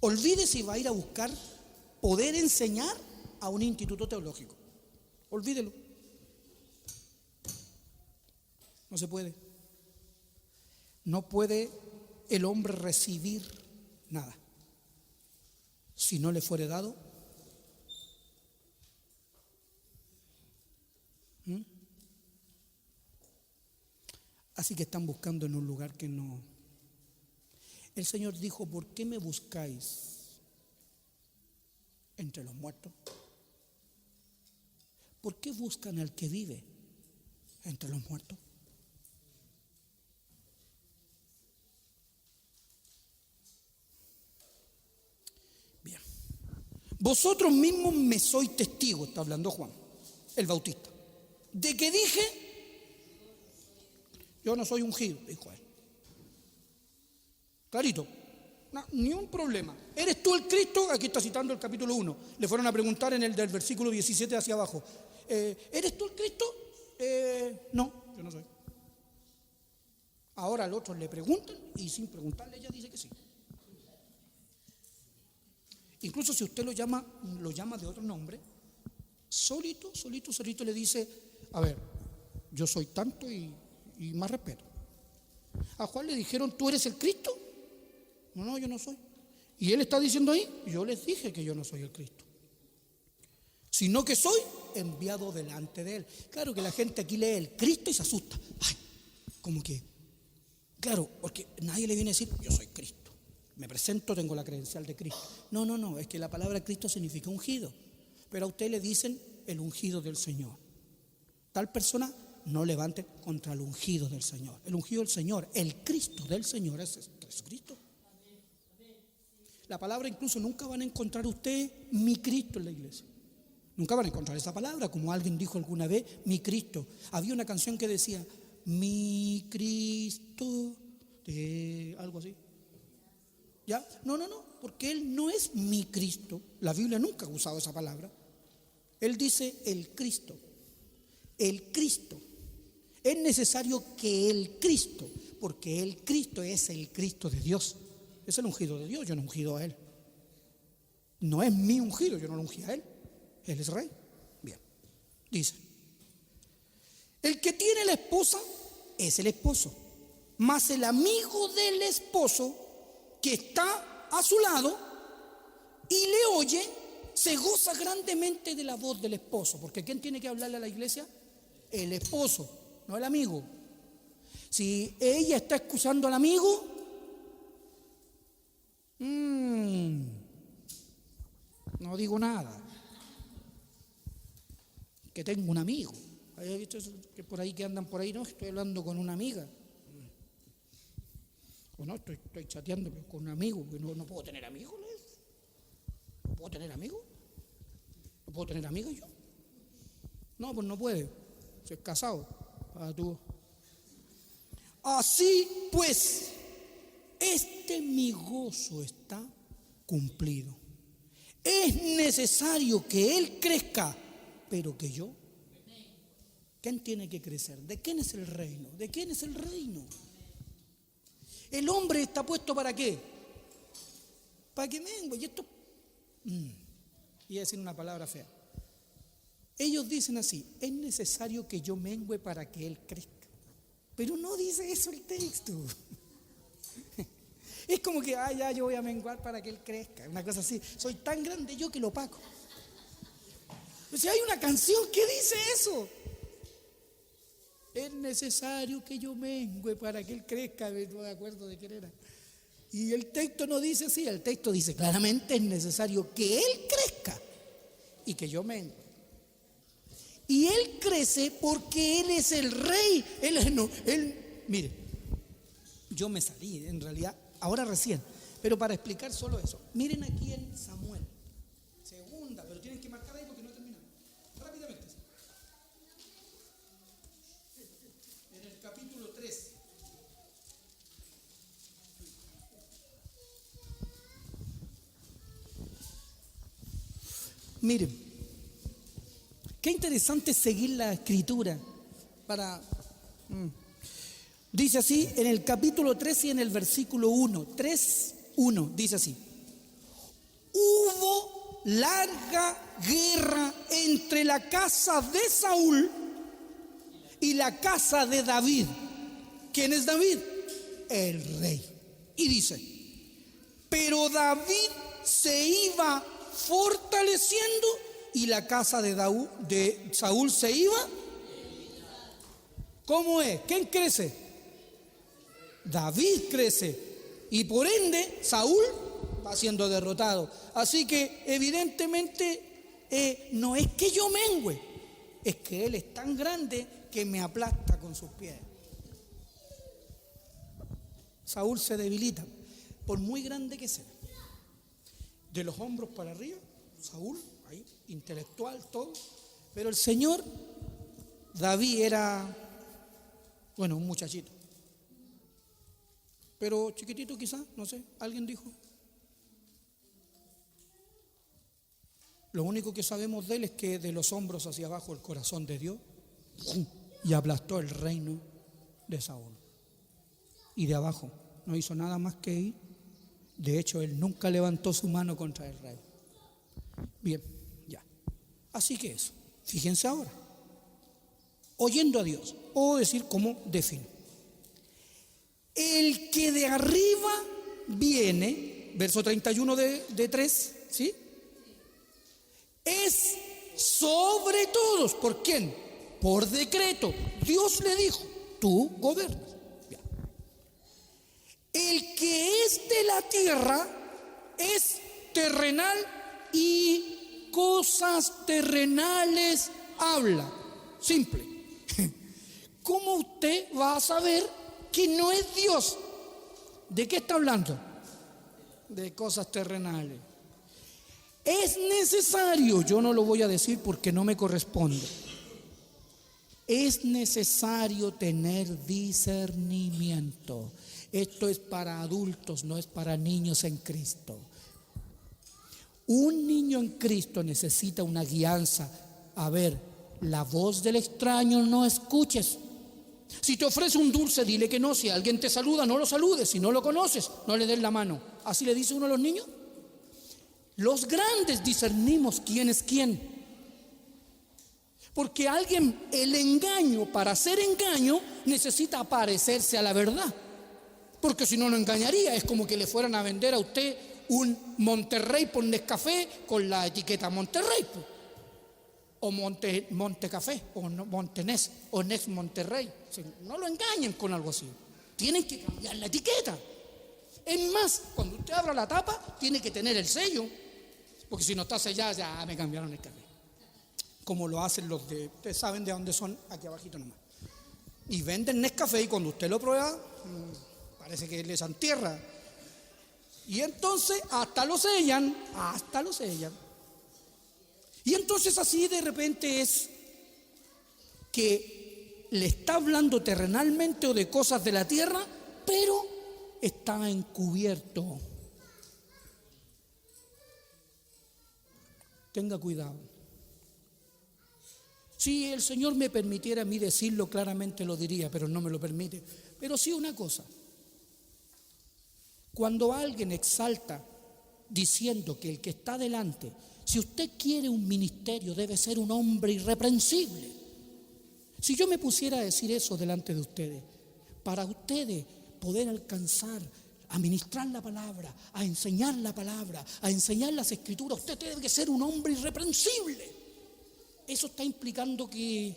Olvide si va a ir a buscar poder enseñar a un instituto teológico. Olvídelo. No se puede. No puede el hombre recibir nada si no le fuere dado. Así que están buscando en un lugar que no. El Señor dijo, ¿por qué me buscáis entre los muertos? ¿Por qué buscan al que vive entre los muertos? Bien. Vosotros mismos me sois testigos, está hablando Juan, el Bautista, de que dije, yo no soy ungido, dijo él. Clarito, no, ni un problema. ¿Eres tú el Cristo? Aquí está citando el capítulo 1. Le fueron a preguntar en el del versículo 17 hacia abajo. ¿Eres tú el Cristo? No, yo no soy. Ahora al otro le preguntan y sin preguntarle ella dice que sí. Incluso si usted lo llama de otro nombre, solito le dice, a ver, yo soy tanto y más respeto. A Juan le dijeron, ¿tú eres el Cristo? No, yo no soy. Y él está diciendo ahí, yo les dije que yo no soy el Cristo, sino que soy enviado delante de él. Claro que la gente aquí lee el Cristo y se asusta. Ay, como que, claro, porque nadie le viene a decir, yo soy Cristo, me presento, tengo la credencial de Cristo. No, es que la palabra Cristo significa ungido, pero a usted le dicen el ungido del Señor. Tal persona no levante contra el ungido del Señor. El ungido del Señor, el Cristo del Señor es Cristo. La palabra incluso nunca van a encontrar usted mi Cristo en la iglesia. Nunca van a encontrar esa palabra, como alguien dijo alguna vez, mi Cristo. Había una canción que decía, mi Cristo, algo así. ¿Ya? No, porque Él no es mi Cristo. La Biblia nunca ha usado esa palabra. Él dice el Cristo. El Cristo. Es necesario que el Cristo, porque el Cristo es el Cristo de Dios. Es el ungido de Dios, yo no he ungido a él. No es mi ungido, yo no lo ungí a él. Él es rey. Bien, dice: el que tiene la esposa es el esposo, mas el amigo del esposo que está a su lado y le oye, se goza grandemente de la voz del esposo. Porque ¿quién tiene que hablarle a la iglesia? El esposo, no el amigo. Si ella está excusando al amigo, no digo nada. Que tengo un amigo. ¿Hay visto eso? Que por ahí, que andan por ahí, no, estoy hablando con una amiga. O no, estoy chateando con un amigo, que no puedo tener amigos. ¿No puedo tener amigos? ¿No puedo tener amigas yo? No, pues no puede. Si es casado. Tú. Así pues, mi gozo está cumplido. Es necesario que él crezca, pero que yo. ¿Quién tiene que crecer? ¿De quién es el reino? ¿De quién es el reino? El hombre está puesto ¿para qué? Para que mengue. Y esto, iba a decir una palabra fea. Ellos dicen así: es necesario que yo mengue para que él crezca. Pero no dice eso el texto. Es como que, ya yo voy a menguar para que él crezca. Una cosa así. Soy tan grande yo que lo opaco. O sea, hay una canción que dice eso. Es necesario que yo mengue para que él crezca. No me acuerdo de quién era. Y el texto no dice así. El texto dice claramente: es necesario que él crezca y que yo mengue. Y él crece porque él es el rey. Mire, yo me salí en realidad ahora recién, pero para explicar solo eso. Miren aquí en Samuel, segunda, pero tienen que marcar ahí porque no terminamos. Rápidamente. En el capítulo 3. Miren, qué interesante seguir la escritura Dice así en el capítulo 3 y en el versículo 1. 3:1 dice así: hubo larga guerra entre la casa de Saúl y la casa de David. ¿Quién es David? El rey. Y dice: pero David se iba fortaleciendo y la casa de Saúl se iba. ¿Cómo es? ¿Quién crece? David crece. Y por ende, Saúl va siendo derrotado. Así que evidentemente no es que yo mengüe, es que él es tan grande que me aplasta con sus pies. Saúl se debilita, por muy grande que sea. De los hombros para arriba, Saúl, ahí, intelectual, todo. Pero el Señor, David era, un muchachito. Pero chiquitito quizás, no sé, alguien dijo. Lo único que sabemos de él es que de los hombros hacia abajo el corazón de Dios y aplastó el reino de Saúl. Y de abajo no hizo nada más que ir. De hecho, él nunca levantó su mano contra el rey. Bien, ya. Así que eso, fíjense ahora. Oyendo a Dios, o decir cómo define. El que de arriba viene, verso 31 de 3, ¿sí? Es sobre todos. ¿Por quién? Por decreto. Dios le dijo: tú gobiernas. Ya. El que es de la tierra es terrenal y cosas terrenales habla. Simple. ¿Cómo usted va a saber que no es Dios? ¿De qué está hablando? De cosas terrenales. Es necesario, yo no lo voy a decir porque no me corresponde. Es necesario tener discernimiento. Esto es para adultos, no es para niños en Cristo. Un niño en Cristo necesita una guianza. A ver, la voz del extraño no escuches. Si te ofrece un dulce, dile que no. Si alguien te saluda, no lo saludes. Si no lo conoces, no le des la mano. ¿Así le dice uno a los niños? Los grandes discernimos quién es quién. Porque el engaño, para hacer engaño, necesita parecerse a la verdad. Porque si no, no engañaría. Es como que le fueran a vender a usted un Monterrey por Nescafé con la etiqueta Monterrey. O Montecafé, o Montenés, o Next Monterrey. No lo engañen con algo así. Tienen que cambiar la etiqueta. Es más, cuando usted abra la tapa, tiene que tener el sello. Porque si no está sellada, ya me cambiaron el café. Como lo hacen los de, ustedes saben de dónde son, aquí abajito nomás. Y venden Nescafé y cuando usted lo prueba, parece que les entierra. Y entonces hasta lo sellan. Y entonces así de repente es que le está hablando terrenalmente o de cosas de la tierra, pero está encubierto. Tenga cuidado. Si el Señor me permitiera a mí decirlo claramente lo diría, pero no me lo permite. Pero sí una cosa. Cuando alguien exalta diciendo que el que está delante, si usted quiere un ministerio, debe ser un hombre irreprensible. Si yo me pusiera a decir eso delante de ustedes, para ustedes poder alcanzar a ministrar la palabra, a enseñar la palabra, a enseñar las escrituras, usted tiene que ser un hombre irreprensible. Eso está implicando que...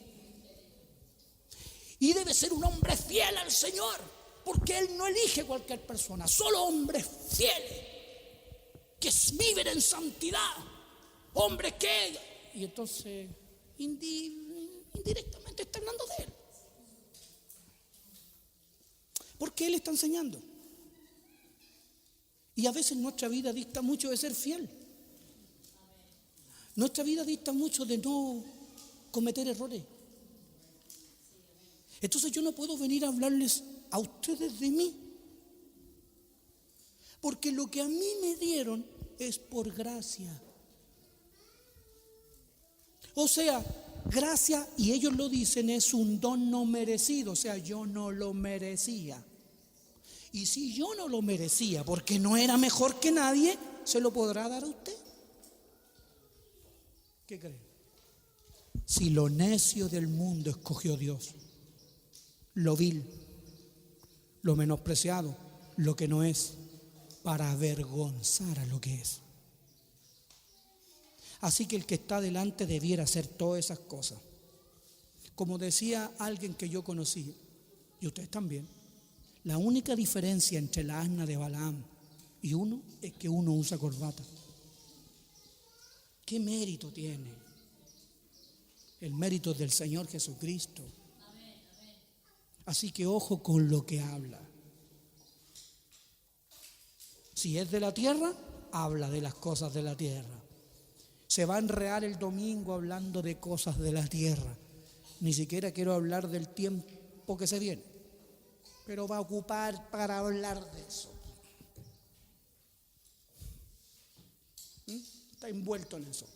Y debe ser un hombre fiel al Señor, porque Él no elige cualquier persona, solo hombres fieles, que viven en santidad, hombres que... Y entonces, indirectamente está hablando de Él. Porque Él está enseñando. Y a veces nuestra vida dista mucho de ser fiel. Nuestra vida dista mucho de no cometer errores. Entonces yo no puedo venir a hablarles a ustedes de mí, porque lo que a mí me dieron es por gracia. O sea, gracia, y ellos lo dicen, es un don no merecido. O sea, yo no lo merecía. Y si yo no lo merecía porque no era mejor que nadie, ¿se lo podrá dar a usted? ¿Qué cree? Si lo necio del mundo escogió Dios, lo vil, lo menospreciado, lo que no es, para avergonzar a lo que es. Así que el que está delante debiera hacer todas esas cosas. Como decía alguien que yo conocí, y ustedes también, la única diferencia entre la asna de Balaam y uno es que uno usa corbata. ¿Qué mérito tiene? El mérito es del Señor Jesucristo. Así que ojo con lo que habla. Si es de la tierra, habla de las cosas de la tierra. Se va a enredar el domingo hablando de cosas de la tierra. Ni siquiera quiero hablar del tiempo que se viene, pero va a ocupar para hablar de eso. Está envuelto en eso.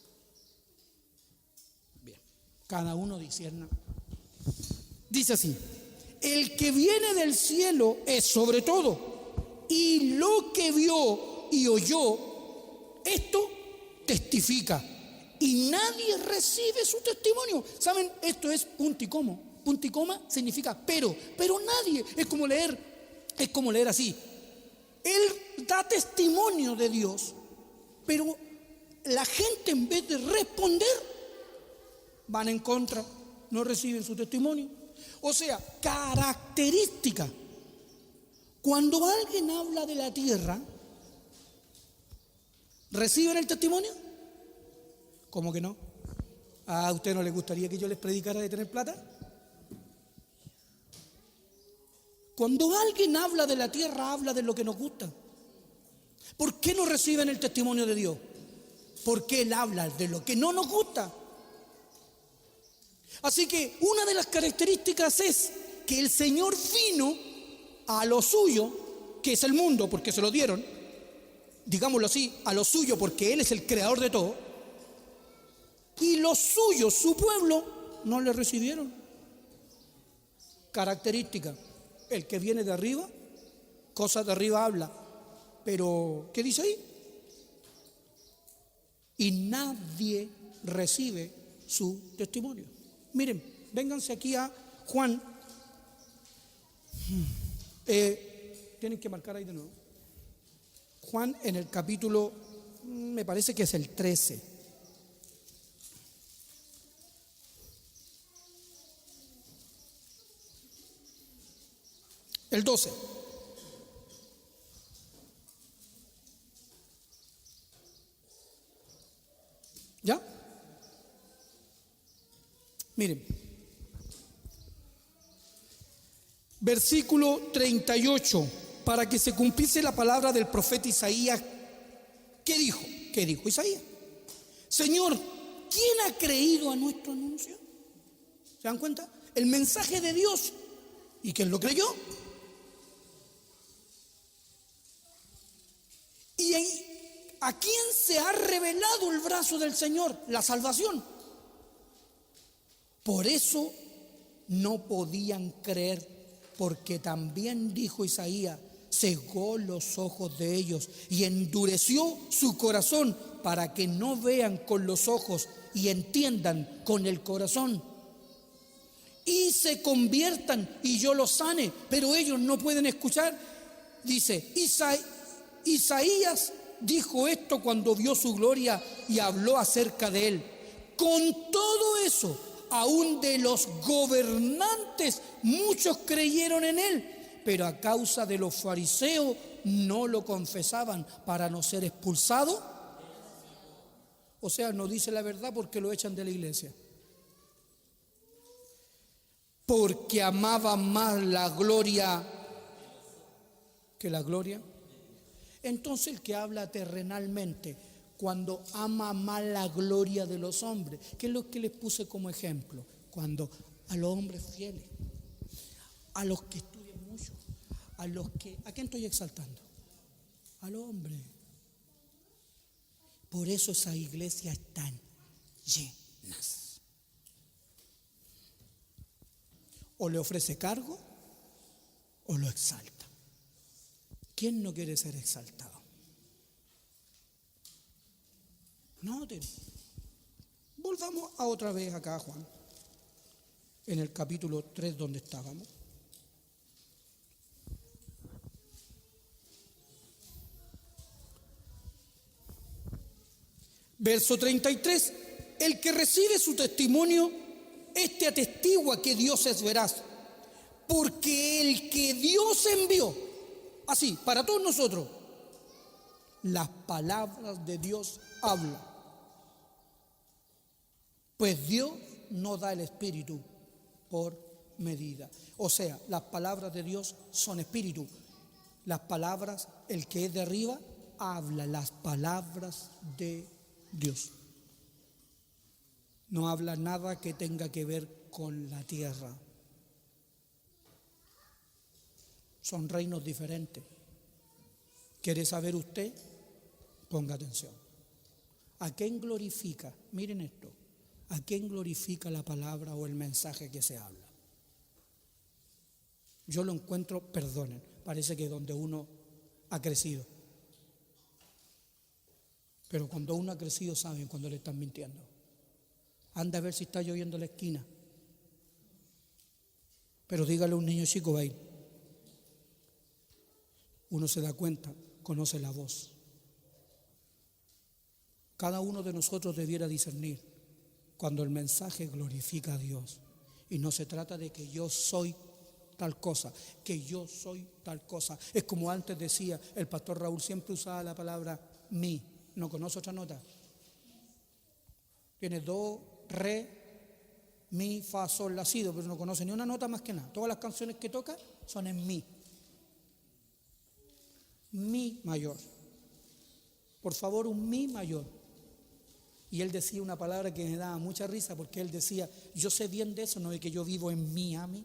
Bien, cada uno discierna. Dice así: el que viene del cielo es sobre todo, y lo que vio y oyó, esto testifica, y nadie recibe su testimonio. ¿Saben? Esto es punto y coma. Punto y coma significa pero nadie. Es como leer así. Él da testimonio de Dios, pero la gente, en vez de responder, van en contra, no reciben su testimonio. O sea, característica. Cuando alguien habla de la tierra, ¿reciben el testimonio? ¿Cómo que no? ¿A usted no le gustaría que yo les predicara de tener plata? Cuando alguien habla de la tierra, habla de lo que nos gusta. ¿Por qué no reciben el testimonio de Dios? Porque Él habla de lo que no nos gusta. Así que una de las características es que el Señor vino a lo suyo, que es el mundo, porque se lo dieron, digámoslo así, a lo suyo, porque Él es el creador de todo, y los suyos, su pueblo, no le recibieron. Característica, el que viene de arriba, cosas de arriba habla. Pero, ¿qué dice ahí? Y nadie recibe su testimonio. Miren, vénganse aquí a Juan. Tienen que marcar ahí de nuevo. Juan en el capítulo, me parece que es el 13. El 12. ¿Ya? Miren. Versículo 38. Para que se cumpliese la palabra del profeta Isaías. ¿Qué dijo? ¿Qué dijo Isaías? Señor, ¿quién ha creído a nuestro anuncio? ¿Se dan cuenta? El mensaje de Dios. ¿Y quién lo creyó? ¿Y a quién se ha revelado el brazo del Señor? La salvación. Por eso no podían creer, porque también dijo Isaías, cegó los ojos de ellos y endureció su corazón para que no vean con los ojos y entiendan con el corazón y se conviertan y yo los sane, pero ellos no pueden escuchar. Dice, Isaías dijo esto cuando vio su gloria y habló acerca de él. Con todo eso, aún de los gobernantes, muchos creyeron en él, pero a causa de los fariseos no lo confesaban para no ser expulsados. O sea, no dice la verdad porque lo echan de la iglesia. Porque amaba más la gloria que la gloria. Entonces el que habla terrenalmente, cuando ama más la gloria de los hombres, que es lo que les puse como ejemplo, cuando a los hombres fieles, a los que estudian mucho, ¿a quién estoy exaltando? Al hombre. Por eso esas iglesias están llenas. O le ofrece cargo o lo exalta. ¿Quién no quiere ser exaltado? Noten. Volvamos a otra vez acá, Juan, en el capítulo 3 donde estábamos. Verso 33. El que recibe su testimonio, este atestigua que Dios es veraz, porque el que Dios envió, así, para todos nosotros, las palabras de Dios hablan. Pues Dios no da el espíritu por medida. O sea, las palabras de Dios son espíritu. Las palabras, el que es de arriba, habla las palabras de Dios. No habla nada que tenga que ver con la tierra. Son reinos diferentes. ¿Quiere saber usted? Ponga atención. ¿A quién glorifica? Miren esto. ¿A quién glorifica la palabra o el mensaje que se habla? Yo lo encuentro, perdonen, parece que donde uno ha crecido. Pero cuando uno ha crecido saben cuando le están mintiendo. Anda a ver si está lloviendo en la esquina. Pero dígale a un niño chico, va a ir. Uno se da cuenta, conoce la voz. Cada uno de nosotros debiera discernir cuando el mensaje glorifica a Dios. Y no se trata de que yo soy tal cosa, que yo soy tal cosa. Es como antes decía el pastor Raúl, siempre usaba la palabra mí. ¿No conoce otra nota? Tiene do, re, mi, fa, sol, la, si, do, pero no conoce ni una nota más que nada. Todas las canciones que toca son en mi. Mi mayor. Por favor, un mi mayor. Y él decía una palabra que me daba mucha risa porque él decía, yo sé bien de eso, no de que yo vivo en Miami.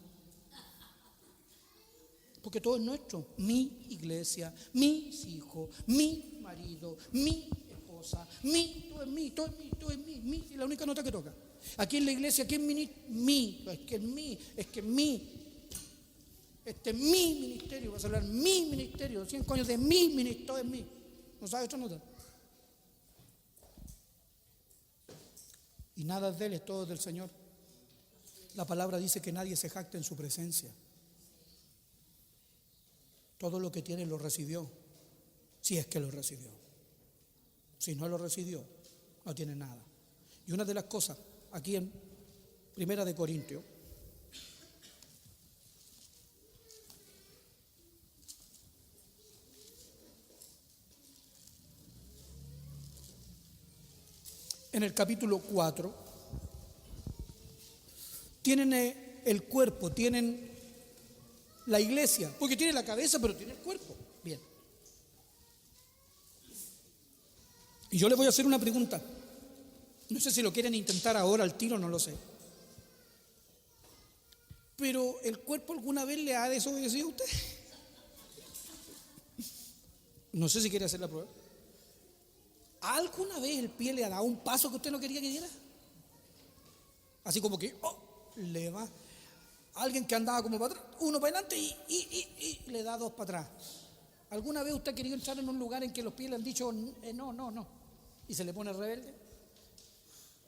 Porque todo es nuestro. Mi iglesia, mis hijos, mi marido, mi esposa, todo es mí, todo es mí, todo es mí, mí. Es la única nota que toca. Aquí en la iglesia, ¿quién ministra? Mí. Es que es mí, es que es mí. Este es mi ministerio, vas a hablar mi ministerio, 5 años de mi ministerio, todo es mío. ¿No sabes esta nota? Y nada es de él, es todo del Señor. La palabra dice que nadie se jacta en su presencia. Todo lo que tiene lo recibió, si es que lo recibió. Si no lo recibió, no tiene nada. Y una de las cosas, aquí en Primera de Corintios, en el capítulo 4, tienen el cuerpo, tienen la iglesia, porque tiene la cabeza, pero tiene el cuerpo. Bien. Y yo les voy a hacer una pregunta. No sé si lo quieren intentar ahora al tiro, no lo sé. Pero ¿el cuerpo alguna vez le ha desobedecido a usted? No sé si quiere hacer la prueba. ¿Alguna vez el pie le ha dado un paso que usted no quería que diera? Así como que, le va. Alguien que andaba como para atrás, uno para adelante y le da 2 para atrás. ¿Alguna vez usted ha querido entrar en un lugar en que los pies le han dicho no? Y se le pone rebelde.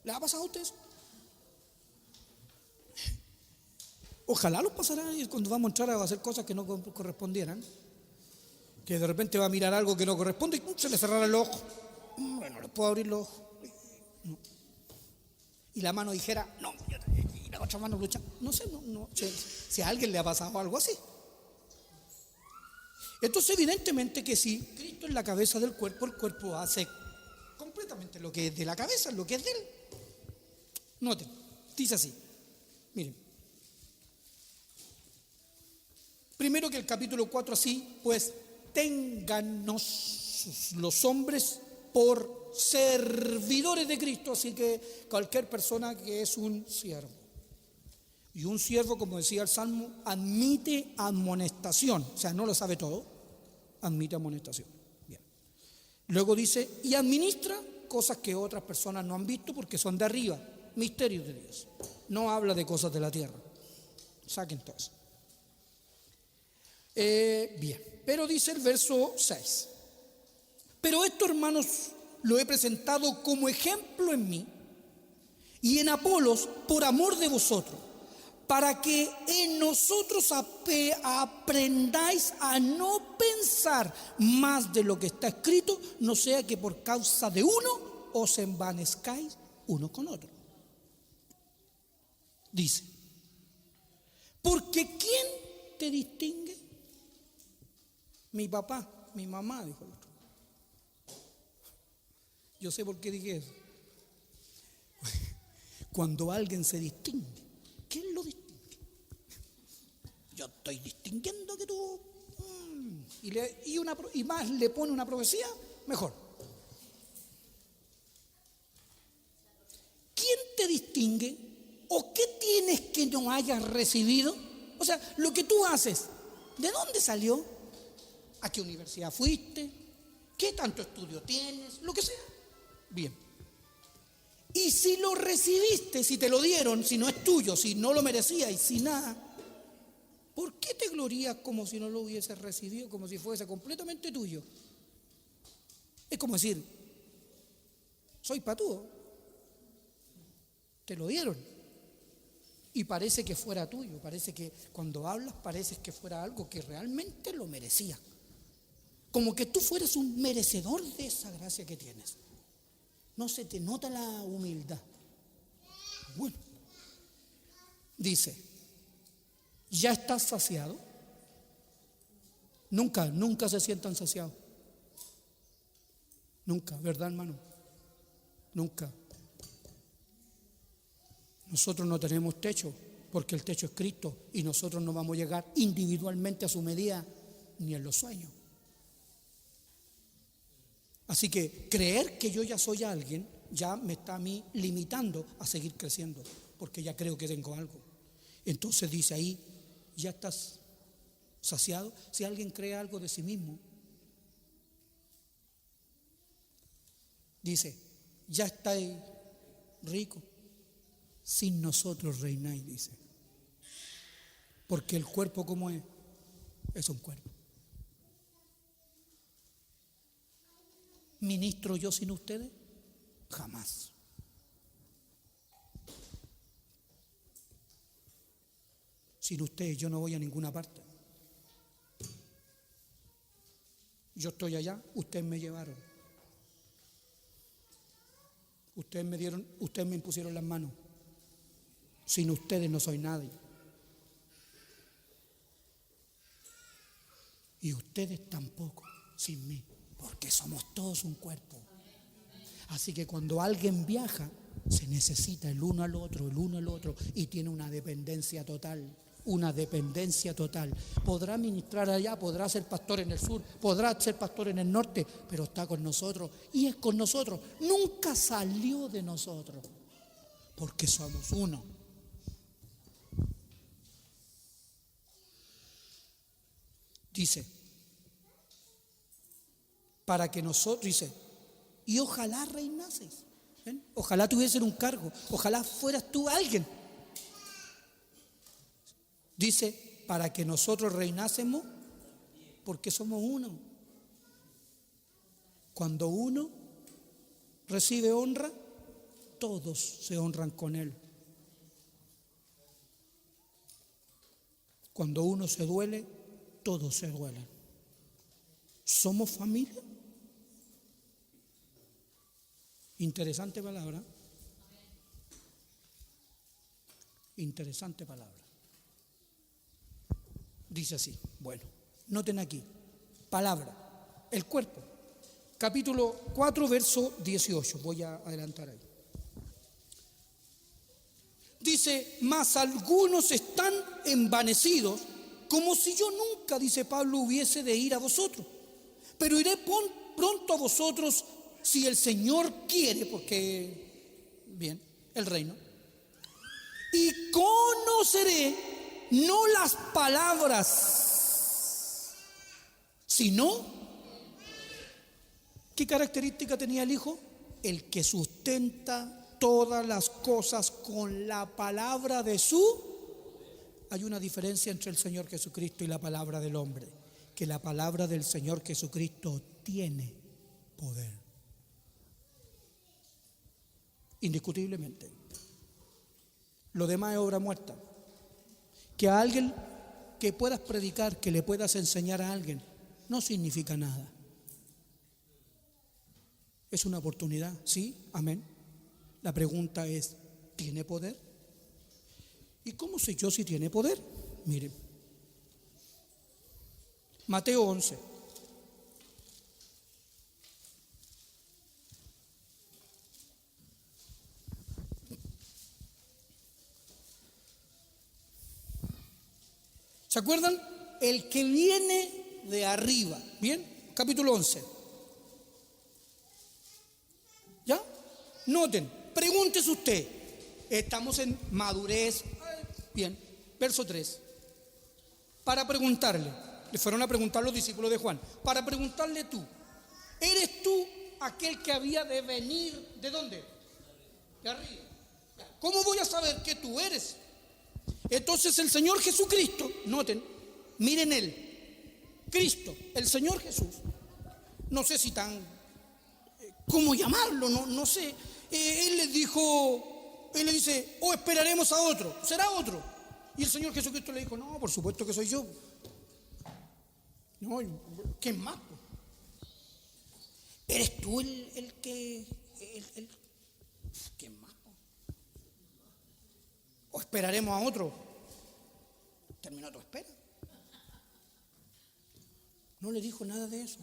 ¿Le ha pasado a usted eso? Ojalá los pasará cuando vamos a entrar a hacer cosas que no correspondieran. Que de repente va a mirar algo que no corresponde y se le cerrará el ojo. Bueno, le puedo abrir los ojos. No. Y la mano dijera, no, y la otra mano lucha. No sé, si a alguien le ha pasado algo así. Entonces, evidentemente que si Cristo es la cabeza del cuerpo, el cuerpo hace completamente lo que es de la cabeza, lo que es de él. Noten, dice así. Miren. Primero que el capítulo 4 así, pues, téngannos los hombres por servidores de Cristo, así que cualquier persona que es un siervo. Y un siervo, como decía el Salmo, admite amonestación, o sea, no lo sabe todo, admite amonestación. Bien. Luego dice, y administra cosas que otras personas no han visto porque son de arriba, misterios de Dios. No habla de cosas de la tierra. Saquen todo eso. Bien, pero dice el verso 6. Pero esto, hermanos, lo he presentado como ejemplo en mí y en Apolos por amor de vosotros, para que en nosotros aprendáis a no pensar más de lo que está escrito, no sea que por causa de uno os envanezcáis uno con otro. Dice, porque ¿quién te distingue? Mi papá, mi mamá, dijo el otro. Yo sé por qué dije eso. Cuando alguien se distingue, ¿quién lo distingue? Yo estoy distinguiendo que tú... Y más le pone una profecía, mejor. ¿Quién te distingue? ¿O qué tienes que no hayas recibido? O sea, lo que tú haces, ¿de dónde salió? ¿A qué universidad fuiste? ¿Qué tanto estudio tienes? Lo que sea. Bien. Y si lo recibiste, si te lo dieron, si no es tuyo, si no lo merecías y si nada, ¿por qué te glorías como si no lo hubieses recibido, como si fuese completamente tuyo? Es como decir, soy patúo, te lo dieron y parece que fuera tuyo, parece que cuando hablas parece que fuera algo que realmente lo merecía, como que tú fueras un merecedor de esa gracia que tienes. No se te nota la humildad. Bueno, dice, ¿ya estás saciado? Nunca se sientan saciados. Nunca, ¿verdad, hermano? Nunca. Nosotros no tenemos techo, porque el techo es Cristo, y nosotros no vamos a llegar individualmente a su medida ni en los sueños. Así que creer que yo ya soy alguien ya me está a mí limitando a seguir creciendo, porque ya creo que tengo algo. Entonces dice ahí, ¿ya estás saciado? Si alguien cree algo de sí mismo, dice, ya estáis rico, sin nosotros reináis, dice. Porque el cuerpo, ¿cómo es? Es un cuerpo. ¿Ministro yo sin ustedes? Jamás. Sin ustedes yo no voy a ninguna parte. Yo estoy allá, ustedes me llevaron. Ustedes me impusieron las manos. Sin ustedes no soy nadie. Y ustedes tampoco, sin mí, porque somos todos un cuerpo. Así que cuando alguien viaja, se necesita el uno al otro, y tiene una dependencia total. Podrá ministrar allá, podrá ser pastor en el sur, podrá ser pastor en el norte, pero está con nosotros y es con nosotros. Nunca salió de nosotros, porque somos uno. Dice, para que nosotros, dice, y ojalá reinases. ¿Ven? Ojalá tuvieses un cargo, ojalá fueras tú alguien. Dice, para que nosotros reinásemos, porque somos uno. Cuando uno recibe honra, todos se honran con él. Cuando uno se duele, todos se duelen. ¿Somos familia? Interesante palabra. Interesante palabra. Dice así, bueno, noten aquí, palabra, el cuerpo. Capítulo 4, verso 18, voy a adelantar ahí. Dice, mas algunos están envanecidos, como si yo nunca, dice Pablo, hubiese de ir a vosotros. Pero iré pronto a vosotros si el Señor quiere, porque, bien, el reino. Y conoceré no las palabras, sino, ¿qué característica tenía el Hijo? El que sustenta todas las cosas con la palabra de su. Hay una diferencia entre el Señor Jesucristo y la palabra del hombre, que la palabra del Señor Jesucristo tiene poder. Indiscutiblemente. Lo demás es obra muerta. Que a alguien que puedas predicar, que le puedas enseñar a alguien, no significa nada. Es una oportunidad, sí, amén. La pregunta es, ¿tiene poder? ¿Y cómo sé yo si tiene poder? Miren, Mateo 11. ¿Se acuerdan? El que viene de arriba. ¿Bien? Capítulo 11. ¿Ya? Noten, pregúntese usted. Estamos en madurez. Bien, verso 3. Para preguntarle, le fueron a preguntar los discípulos de Juan, para preguntarle tú, ¿eres tú aquel que había de venir? ¿De dónde? De arriba. ¿Cómo voy a saber que tú eres? Entonces el Señor Jesucristo, noten, miren Él, Cristo, el Señor Jesús, no sé si ¿cómo llamarlo? No sé. Él les dijo, Él le dice, esperaremos a otro, será otro. Y el Señor Jesucristo le dijo, no, por supuesto que soy yo. No, ¿quién más? ¿Eres tú el que... ¿Quién más? ¿O esperaremos a otro? Terminó tu espera. No le dijo nada de eso.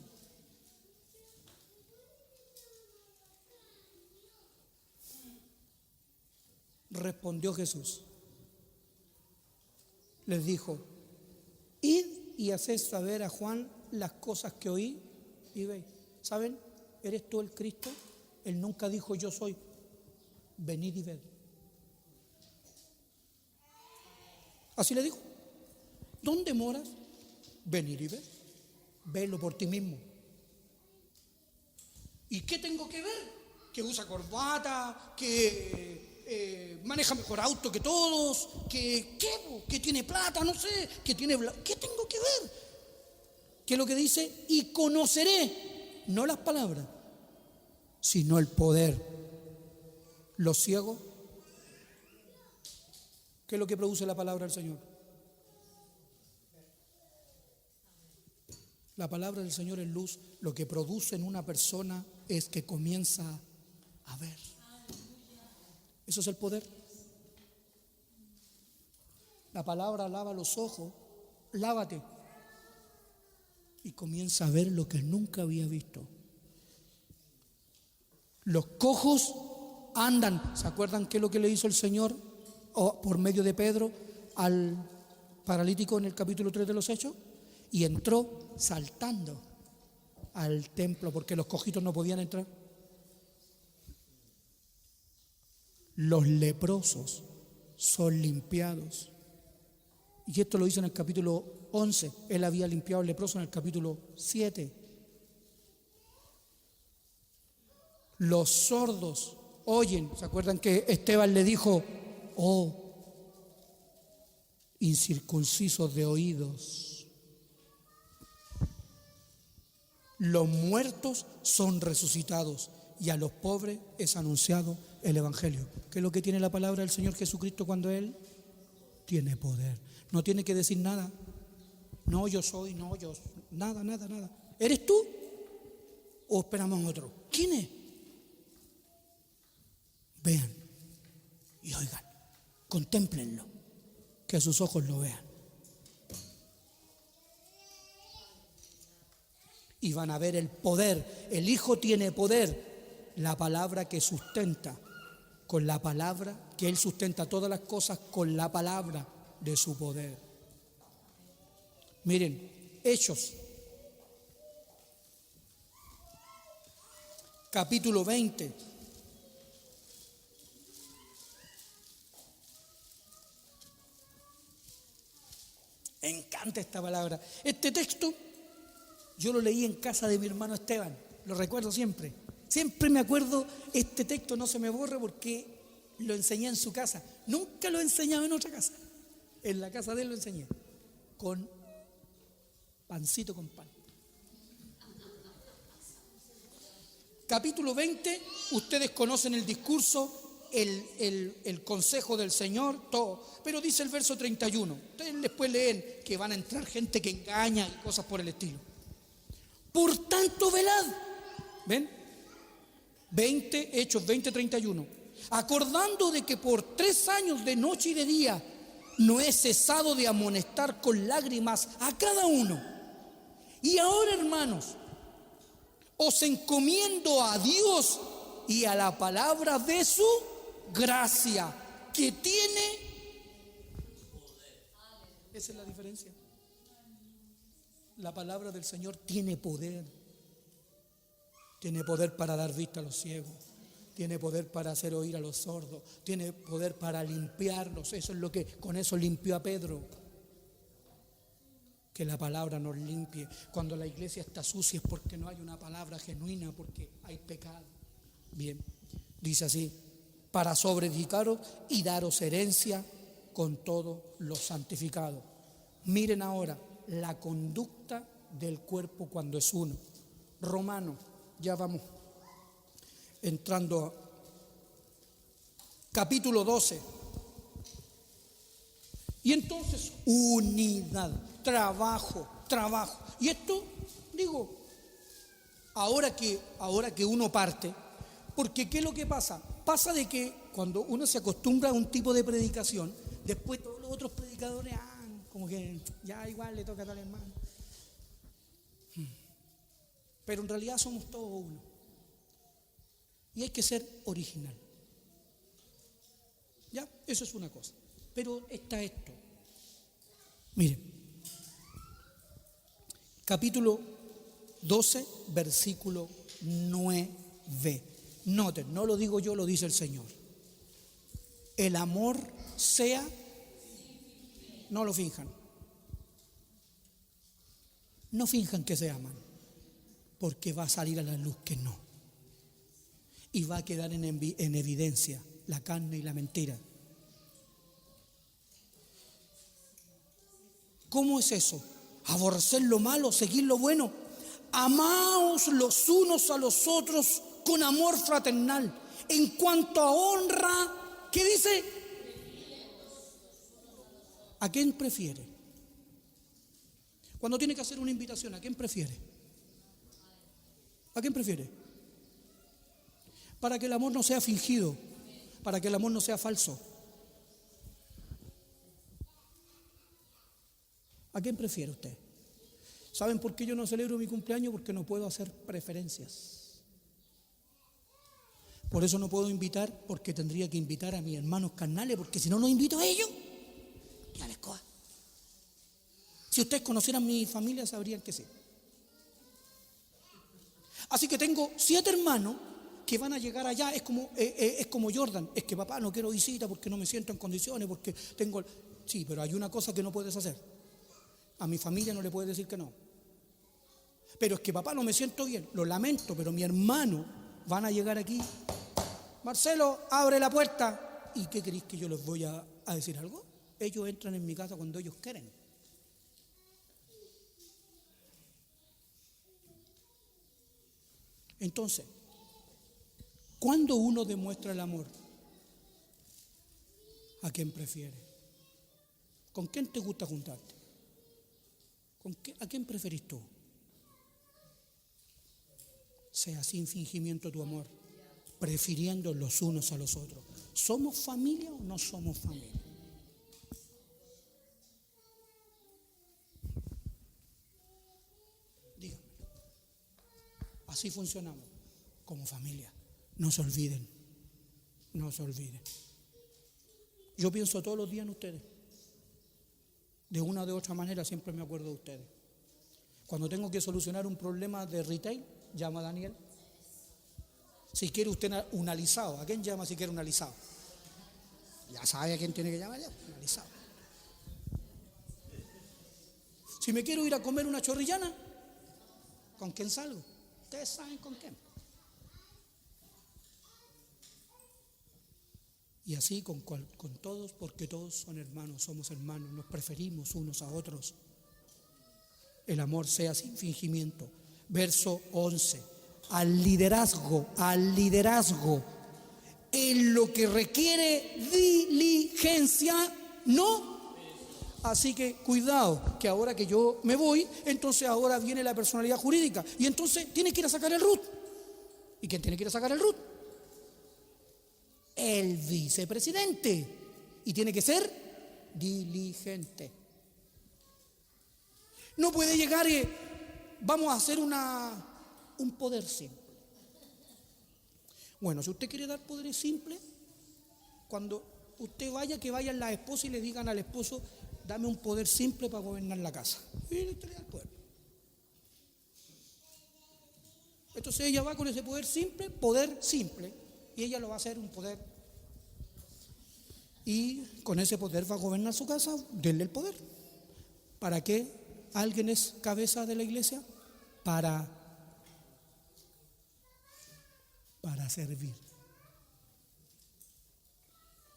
Respondió Jesús. Les dijo, id y haced saber a Juan las cosas que oí y veis. ¿Saben? ¿Eres tú el Cristo? Él nunca dijo yo soy. Venid y ved. Así le dijo. ¿Dónde moras? Venid y ved. Velo por ti mismo. ¿Y qué tengo que ver? Que usa corbata, que maneja mejor auto que todos, que tiene plata, no sé, ¿qué tengo que ver? ¿Qué es lo que dice? Y conoceré, no las palabras, sino el poder. Los ciegos, ¿qué es lo que produce la palabra del Señor? La palabra del Señor es luz. Lo que produce en una persona es que comienza a ver. Eso es el poder. La palabra lava los ojos, lávate, y comienza a ver lo que nunca había visto. Los cojos andan. ¿Se acuerdan qué es lo que le hizo el Señor por medio de Pedro al paralítico en el capítulo 3 de los Hechos? Y entró saltando al templo porque los cojitos no podían entrar. Los leprosos son limpiados. Y esto lo hizo en el capítulo 11. Él había limpiado al leproso en el capítulo 7. Los sordos oyen. ¿Se acuerdan que Esteban le dijo: oh, incircuncisos de oídos? Los muertos son resucitados y a los pobres es anunciado el Evangelio. ¿Qué es lo que tiene la palabra del Señor Jesucristo cuando Él tiene poder? No tiene que decir nada. No, yo soy, no, yo... Nada. ¿Eres tú o esperamos a otro? ¿Quién es? Vean y oigan, contémplenlo, que sus ojos lo vean. Y van a ver el poder. El Hijo tiene poder. La palabra que sustenta, con la palabra, que Él sustenta todas las cosas con la palabra de su poder. Miren, Hechos, capítulo 20. Me encanta esta palabra. Este texto yo lo leí en casa de mi hermano Esteban, lo recuerdo siempre. Siempre me acuerdo, este texto no se me borra porque lo enseñé en su casa. Nunca lo he enseñado en otra casa. En la casa de él lo enseñé, con pancito con pan. Capítulo 20, ustedes conocen el discurso, el consejo del Señor, todo. Pero dice el verso 31, ustedes después leen que van a entrar gente que engaña y cosas por el estilo. Por tanto, velad. ¿Ven? Hechos 20, 31. Acordando de que por 3 años de noche y de día no he cesado de amonestar con lágrimas a cada uno. Y ahora, hermanos, os encomiendo a Dios y a la palabra de su gracia, que tiene poder. Esa es la diferencia. La palabra del Señor tiene poder. Tiene poder para dar vista a los ciegos. Tiene poder para hacer oír a los sordos. Tiene poder para limpiarlos. Eso es lo que con eso limpió a Pedro. Que la palabra nos limpie. Cuando la iglesia está sucia es porque no hay una palabra genuina, porque hay pecado. Bien, dice así: para sobreedificaros y daros herencia con todos los santificados. Miren ahora la conducta del cuerpo cuando es uno. Romanos, ya vamos entrando a capítulo 12. Y entonces, unidad, trabajo. Y esto, digo, ahora que uno parte, porque ¿qué es lo que pasa? Pasa de que cuando uno se acostumbra a un tipo de predicación, después todos los otros predicadores, como que ya igual le toca a tal hermano. Pero en realidad somos todos uno. Y hay que ser original. ¿Ya? Eso es una cosa. Pero está esto. Miren. Capítulo 12, versículo 9. Noten, no lo digo yo, lo dice el Señor. El amor sea... No lo finjan. No finjan que se aman, porque va a salir a la luz que no. Y va a quedar en evidencia la carne y la mentira. ¿Cómo es eso? aborrecer lo malo, seguir lo bueno. Amaos los unos a los otros con amor fraternal. En cuanto a honra, ¿qué dice? ¿A quién prefiere? Cuando tiene que hacer una invitación, ¿a quién prefiere? ¿A quién prefiere? Para que el amor no sea fingido, para que el amor no sea falso. ¿A quién prefiere usted? ¿Saben por qué yo no celebro mi cumpleaños? Porque no puedo hacer preferencias. Por eso no puedo invitar, porque tendría que invitar a mis hermanos carnales, porque si no los invito a ellos, ya les coja. Si ustedes conocieran mi familia, sabrían que sí. Así que tengo 7 hermanos que van a llegar allá. Es como Jordan. Es que papá, no quiero visita porque no me siento en condiciones, porque tengo... Sí, pero hay una cosa que no puedes hacer. A mi familia no le puedes decir que no. Pero es que papá, no me siento bien. Lo lamento, pero mi hermano van a llegar aquí. Marcelo, abre la puerta. ¿Y qué queréis que yo les voy a decir algo? Ellos entran en mi casa cuando ellos quieren. Entonces, ¿cuándo uno demuestra el amor? ¿A quién prefiere? ¿Con quién te gusta juntarte? ¿A quién preferís tú? Sea sin fingimiento tu amor, prefiriendo los unos a los otros. ¿Somos familia o no somos familia? Díganme. Así funcionamos como familia. No se olviden, no se olviden. Yo pienso todos los días en ustedes. De una o de otra manera siempre me acuerdo de ustedes. Cuando tengo que solucionar un problema de retail, llamo a Daniel. Si quiere usted un alisado, ¿a quién llama si quiere un alisado? Ya sabe a quién tiene que llamar ya, un alisado. Si me quiero ir a comer una chorrillana, ¿con quién salgo? Ustedes saben con quién. Y así con todos, porque todos son hermanos, somos hermanos, nos preferimos unos a otros. El amor sea sin fingimiento. Verso 11. Al liderazgo, en lo que requiere diligencia, no. Así que cuidado, que ahora que yo me voy, entonces ahora viene la personalidad jurídica. Y entonces tiene que ir a sacar el RUT. ¿Y quién tiene que ir a sacar el RUT? El vicepresidente. Y tiene que ser diligente. No puede llegar y vamos a hacer un poder simple. Bueno, si usted quiere dar poderes simples, cuando usted vaya, que vayan las esposas y le digan al esposo, dame un poder simple para gobernar la casa. Y le entrega el pueblo. Entonces ella va con ese poder simple, y ella lo va a hacer un poder. Y con ese poder va a gobernar su casa, denle el poder. ¿Para qué alguien es cabeza de la iglesia? Para servir.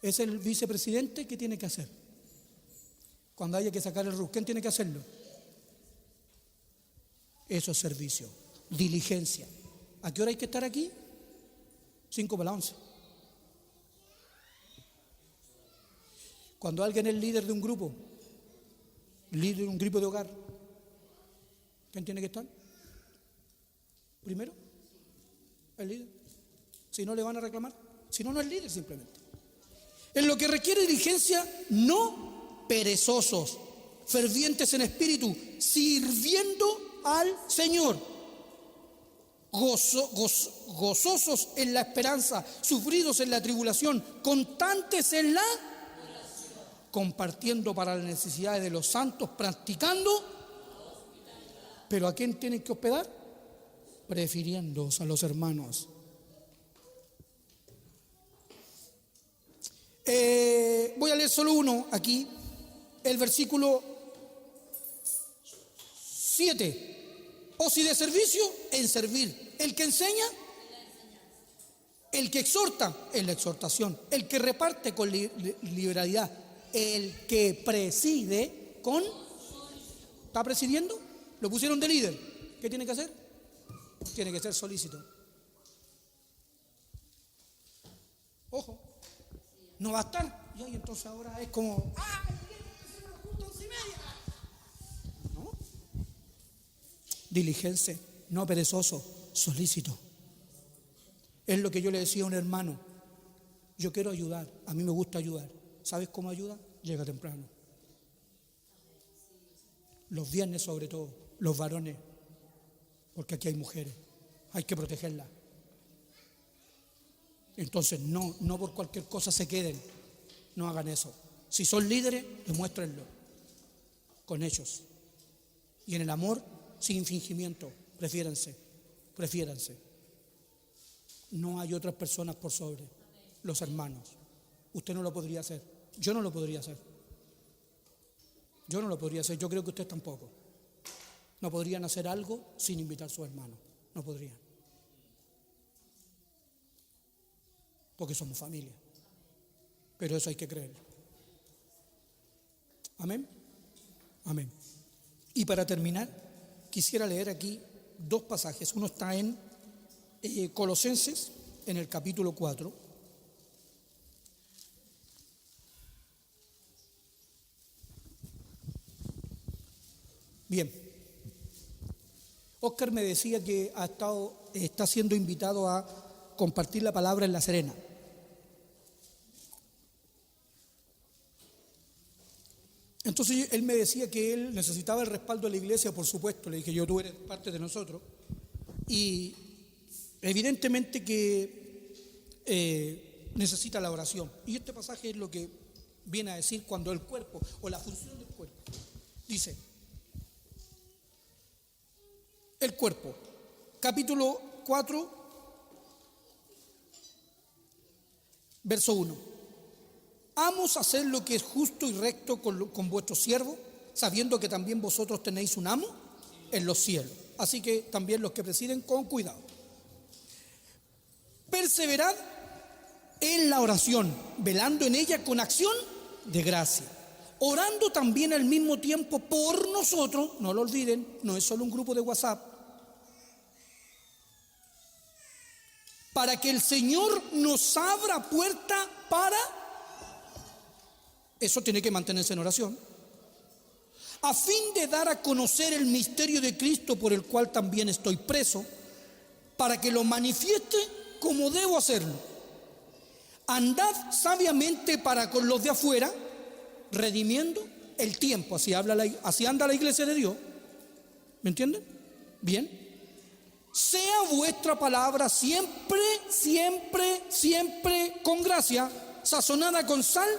Es el vicepresidente que tiene que hacer. Cuando haya que sacar el RUT, ¿quién tiene que hacerlo? Eso es servicio, diligencia. ¿A qué hora hay que estar aquí? 10:55. Cuando alguien es líder de un grupo, líder de un grupo de hogar, ¿quién tiene que estar? Primero, el líder. Si no, le van a reclamar. Si no, no es líder simplemente. En lo que requiere diligencia, no perezosos, fervientes en espíritu, sirviendo al Señor, gozosos en la esperanza, sufridos en la tribulación, constantes en la oración, compartiendo para las necesidades de los santos, practicando. ¿Pero a quién tienen que hospedar? Prefiriéndose a los hermanos. Voy a leer solo uno aquí, el versículo 7. O si de servicio, en servir. El que enseña, el que exhorta, en la exhortación. El que reparte con liberalidad. El que preside con ¿Está presidiendo? Lo pusieron de líder. ¿Qué tiene que hacer? Tiene que ser solícito. Ojo, no va a estar. Y entonces ahora es como, ¿no? Diligente, no perezoso, solícito. Es lo que yo le decía a un hermano. Yo quiero ayudar, a mí me gusta ayudar. ¿Sabes cómo ayuda? Llega temprano. Los viernes sobre todo, los varones, porque aquí hay mujeres, hay que protegerlas. Entonces no por cualquier cosa se queden, no hagan eso. Si son líderes, demuéstrenlo con hechos. Y en el amor, sin fingimiento, prefiéranse. No hay otras personas por sobre los hermanos. Usted no lo podría hacer, yo no lo podría hacer. Yo creo que ustedes tampoco. No podrían hacer algo sin invitar a sus hermanos, no podrían. Porque somos familia. Pero eso hay que creerlo. Amén. Amén. Y para terminar, quisiera leer aquí dos pasajes. Uno está en Colosenses, en el capítulo 4. Bien. Óscar me decía que está siendo invitado a compartir la palabra en La Serena. Entonces él me decía que él necesitaba el respaldo de la iglesia, por supuesto. Le dije, tú eres parte de nosotros. Y evidentemente que necesita la oración. Y este pasaje es lo que viene a decir cuando el cuerpo, o la función del cuerpo. Dice, el cuerpo, capítulo 4, verso 1. Amos, hacer lo que es justo y recto con vuestros siervos, sabiendo que también vosotros tenéis un amo en los cielos. Así que también los que presiden, con cuidado. Perseverad en la oración, velando en ella con acción de gracia, orando también al mismo tiempo por nosotros. No lo olviden, no es solo un grupo de WhatsApp. Para que el Señor nos abra puerta para... Eso tiene que mantenerse en oración. A fin de dar a conocer el misterio de Cristo, por el cual también estoy preso, para que lo manifieste como debo hacerlo. Andad sabiamente para con los de afuera, redimiendo el tiempo. Así anda la iglesia de Dios. ¿Me entienden? Bien. Sea vuestra palabra siempre con gracia, sazonada con sal,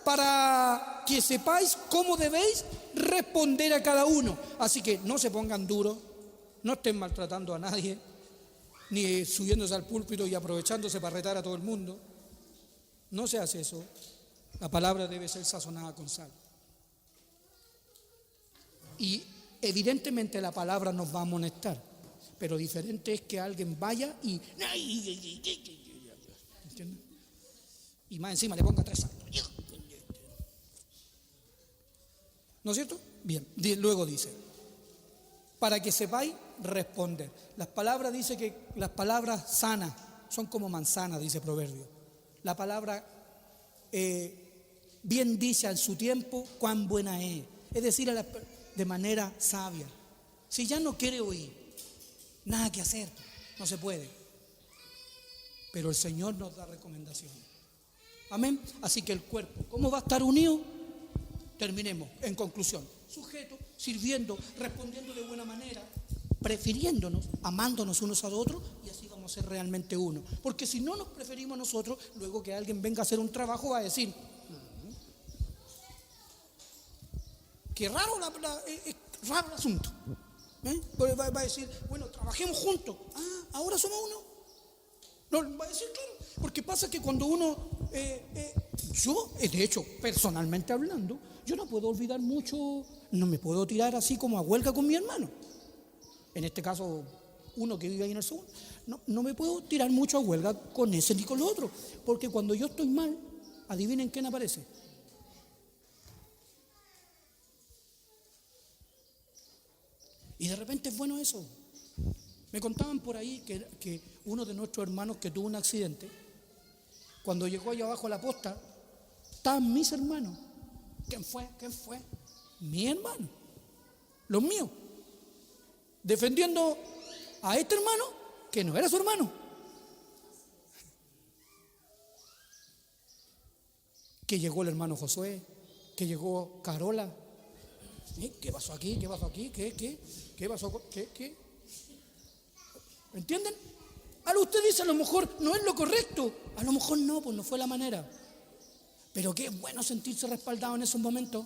para que sepáis cómo debéis responder a cada uno. Así que no se pongan duros, no estén maltratando a nadie, ni subiéndose al púlpito y aprovechándose para retar a todo el mundo. No se hace eso. La palabra debe ser sazonada con sal. Y evidentemente la palabra nos va a amonestar, pero diferente es que alguien vaya y... ¿entiendes? Y más encima le ponga 3 saltos. ¿No es cierto? Bien, luego dice, para que sepáis responder. Las palabras, dice que las palabras sanas son como manzanas, dice Proverbio. La palabra bien dicha en su tiempo, cuán buena es. Es decir, de manera sabia. Si ya no quiere oír, nada que hacer, no se puede. Pero el Señor nos da recomendaciones. Amén. Así que el cuerpo, ¿cómo va a estar unido? Terminemos, en conclusión, sujeto, sirviendo, respondiendo de buena manera, prefiriéndonos, amándonos unos a otros, y así vamos a ser realmente uno. Porque si no nos preferimos nosotros, luego que alguien venga a hacer un trabajo va a decir, qué raro, es raro el asunto. Va a decir, bueno, trabajemos juntos. Ahora somos uno. No, va a decir, claro, porque pasa que cuando uno, yo, de hecho, personalmente hablando, yo no puedo olvidar mucho, no me puedo tirar así como a huelga con mi hermano. En este caso, uno que vive ahí en el sur, no me puedo tirar mucho a huelga con ese ni con los otros, porque cuando yo estoy mal, adivinen quién aparece. Y de repente es bueno eso. Me contaban por ahí que uno de nuestros hermanos que tuvo un accidente, cuando llegó allá abajo a la posta, estaban mis hermanos. ¿Quién fue? ¿Quién fue? Mi hermano, los míos, defendiendo a este hermano que no era su hermano. Que llegó el hermano Josué, que llegó Carola. ¿Qué pasó aquí? ¿Qué pasó aquí? ¿Qué pasó? ¿Qué? ¿Entienden? Ahora usted dice, a lo mejor no es lo correcto, a lo mejor no, pues no fue la manera. Pero qué bueno sentirse respaldado en esos momentos.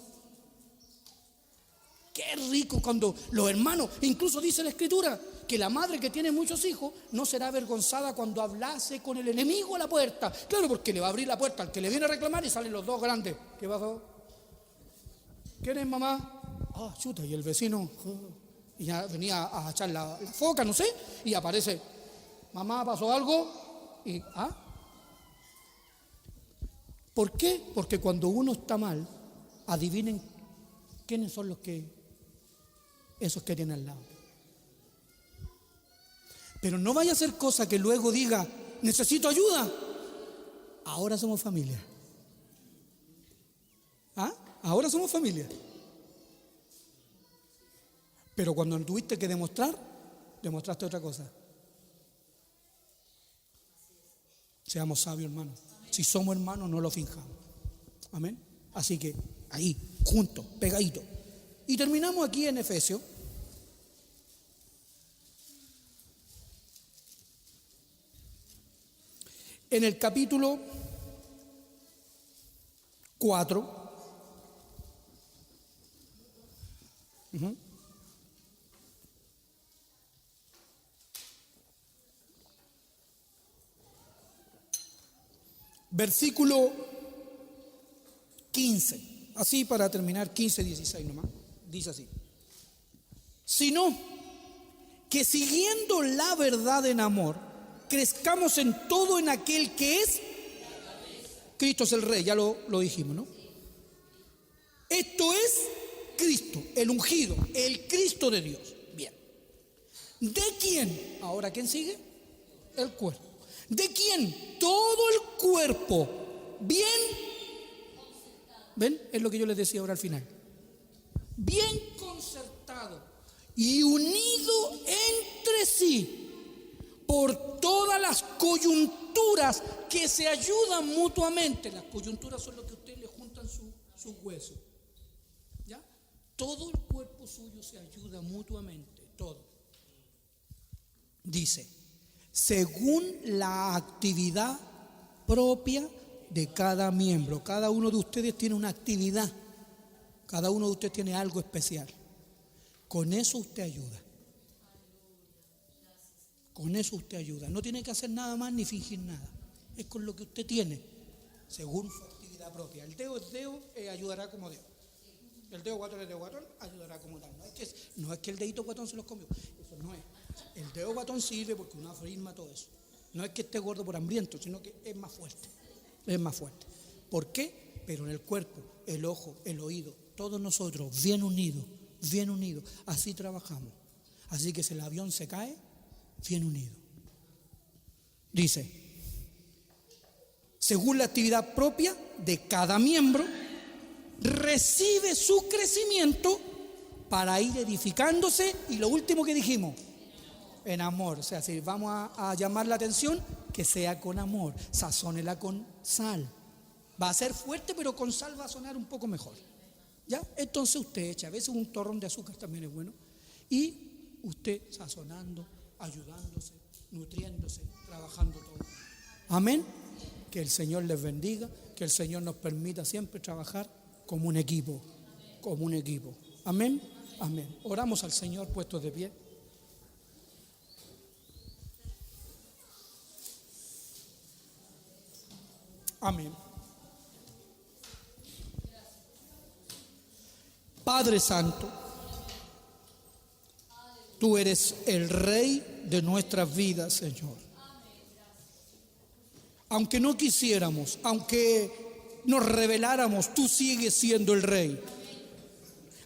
Qué rico cuando los hermanos, incluso dice la Escritura, que la madre que tiene muchos hijos no será avergonzada cuando hablase con el enemigo a la puerta. Claro, porque le va a abrir la puerta al que le viene a reclamar y salen los dos grandes. ¿Qué pasó? ¿Quién es mamá? Ah, chuta, y el vecino, y ya venía a echar la foca, no sé, y aparece, mamá, ¿pasó algo? Y, ¿por qué? Porque cuando uno está mal, adivinen quiénes son esos que tienen al lado. Pero no vaya a ser cosa que luego diga, necesito ayuda. Ahora somos familia. Ahora somos familia. Pero cuando tuviste que demostrar, demostraste otra cosa. Seamos sabios, hermanos. Si somos hermanos, no lo finjamos. Amén. Así que ahí, juntos, pegaditos. Y terminamos aquí en Efesios. En el capítulo 4. Versículo 15. Así para terminar, 15, 16 nomás. Dice así. Sino que siguiendo la verdad en amor, crezcamos en todo en aquel que es Cristo es el Rey, ya lo dijimos, ¿no? Esto es Cristo, el ungido, el Cristo de Dios. Bien. ¿De quién? Ahora, ¿quién sigue? El cuerpo. ¿De quién? Todo el cuerpo. Bien. ¿Ven? Es lo que yo les decía ahora al final. Bien concertado y unido entre sí por todas las coyunturas que se ayudan mutuamente. Las coyunturas son lo que ustedes le juntan sus huesos. ¿Ya? Todo el cuerpo suyo se ayuda mutuamente, todo. Dice, según la actividad propia de cada miembro. Cada uno de ustedes tiene una actividad. Cada uno de ustedes tiene algo especial. Con eso usted ayuda. Con eso usted ayuda. No tiene que hacer nada más ni fingir nada. Es con lo que usted tiene, según su actividad propia. El dedo es dedo, ayudará como dedo. El dedo guatón es dedo guatón, ayudará como tal. No es que el dedito guatón se los comió. Eso no es. El dedo guatón sirve porque uno afirma todo eso. No es que esté gordo por hambriento, sino que es más fuerte. Es más fuerte. ¿Por qué? Pero en el cuerpo, el ojo, el oído, todos nosotros bien unidos, así trabajamos. Así que si el avión se cae, bien unido. Dice, según la actividad propia de cada miembro, recibe su crecimiento para ir edificándose. Y lo último que dijimos, en amor. O sea, si vamos a llamar la atención, que sea con amor. Sazónela con sal. Va a ser fuerte, pero con sal va a sonar un poco mejor. ¿Ya? Entonces usted echa, a veces un torrón de azúcar también es bueno. Y usted sazonando, ayudándose, nutriéndose, trabajando todo. Amén. Que el Señor les bendiga, que el Señor nos permita siempre trabajar como un equipo, como un equipo. Amén. Amén. Oramos al Señor puestos de pie. Amén. Padre Santo, tú eres el Rey de nuestras vidas, Señor. Aunque no quisiéramos, aunque nos rebeláramos, tú sigues siendo el Rey.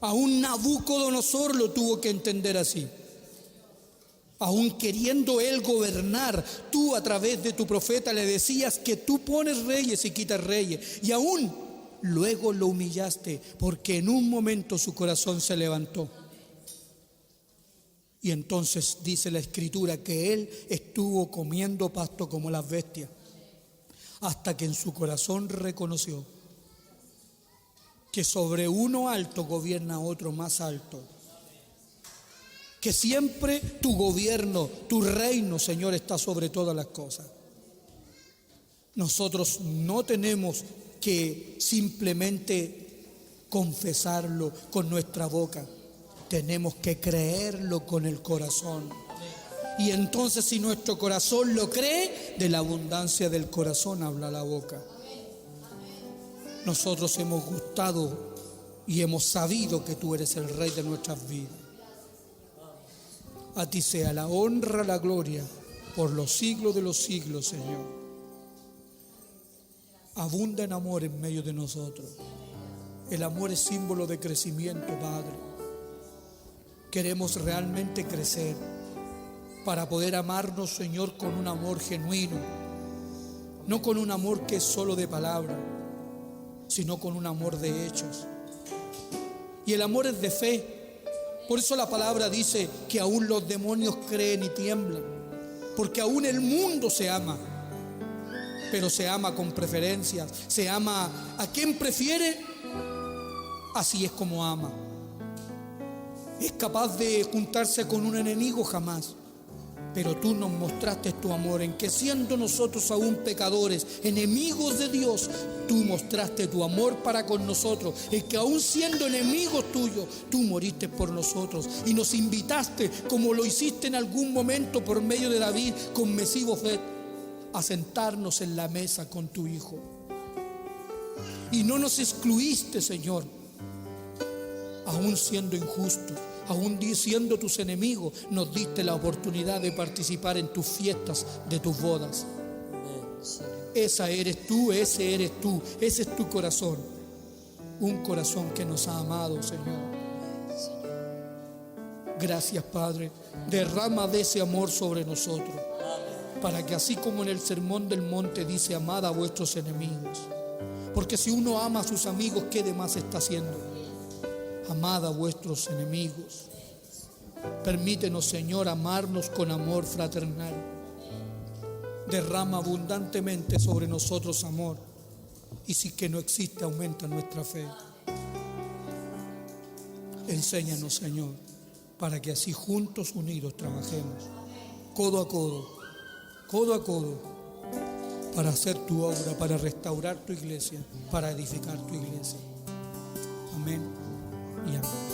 Aún Nabucodonosor lo tuvo que entender así. Aún queriendo él gobernar, tú a través de tu profeta le decías que tú pones reyes y quitas reyes. Y aún luego lo humillaste, porque en un momento su corazón se levantó. Y entonces dice la Escritura que él estuvo comiendo pasto como las bestias, hasta que en su corazón reconoció que sobre uno alto gobierna otro más alto. Que siempre tu gobierno, tu reino, Señor, está sobre todas las cosas. Nosotros no tenemos que simplemente confesarlo con nuestra boca. Tenemos que creerlo con el corazón. Y entonces, si nuestro corazón lo cree, de la abundancia del corazón habla la boca. Nosotros hemos gustado y hemos sabido que tú eres el Rey de nuestras vidas. A ti sea la honra, la gloria, por los siglos de los siglos, Señor. Abunda en amor en medio de nosotros. El amor es símbolo de crecimiento, Padre. Queremos realmente crecer para poder amarnos, Señor, con un amor genuino. No con un amor que es solo de palabra, sino con un amor de hechos. Y el amor es de fe. Por eso la palabra dice que aún los demonios creen y tiemblan, porque aún el mundo se ama, pero se ama con preferencias, se ama a quien prefiere, así es como ama. ¿Es capaz de juntarse con un enemigo? Jamás. Pero tú nos mostraste tu amor en que, siendo nosotros aún pecadores, enemigos de Dios, tú mostraste tu amor para con nosotros, en que aún siendo enemigos tuyos, tú moriste por nosotros y nos invitaste, como lo hiciste en algún momento por medio de David con Mesibofet, a sentarnos en la mesa con tu Hijo. Y no nos excluiste, Señor, aún siendo injustos. Aún siendo tus enemigos, nos diste la oportunidad de participar en tus fiestas, de tus bodas. Esa eres tú, ese eres tú, ese es tu corazón. Un corazón que nos ha amado, Señor. Gracias, Padre. Derrama de ese amor sobre nosotros, para que así como en el Sermón del Monte dice, amad a vuestros enemigos. Porque si uno ama a sus amigos, ¿qué demás está haciendo? Amad a vuestros enemigos. Permítenos, Señor, amarnos con amor fraternal. Derrama abundantemente sobre nosotros amor. Y si que no existe, aumenta nuestra fe. Enséñanos, Señor, para que así juntos, unidos, trabajemos codo a codo, codo a codo, para hacer tu obra, para restaurar tu iglesia, para edificar tu iglesia. Amén y amén.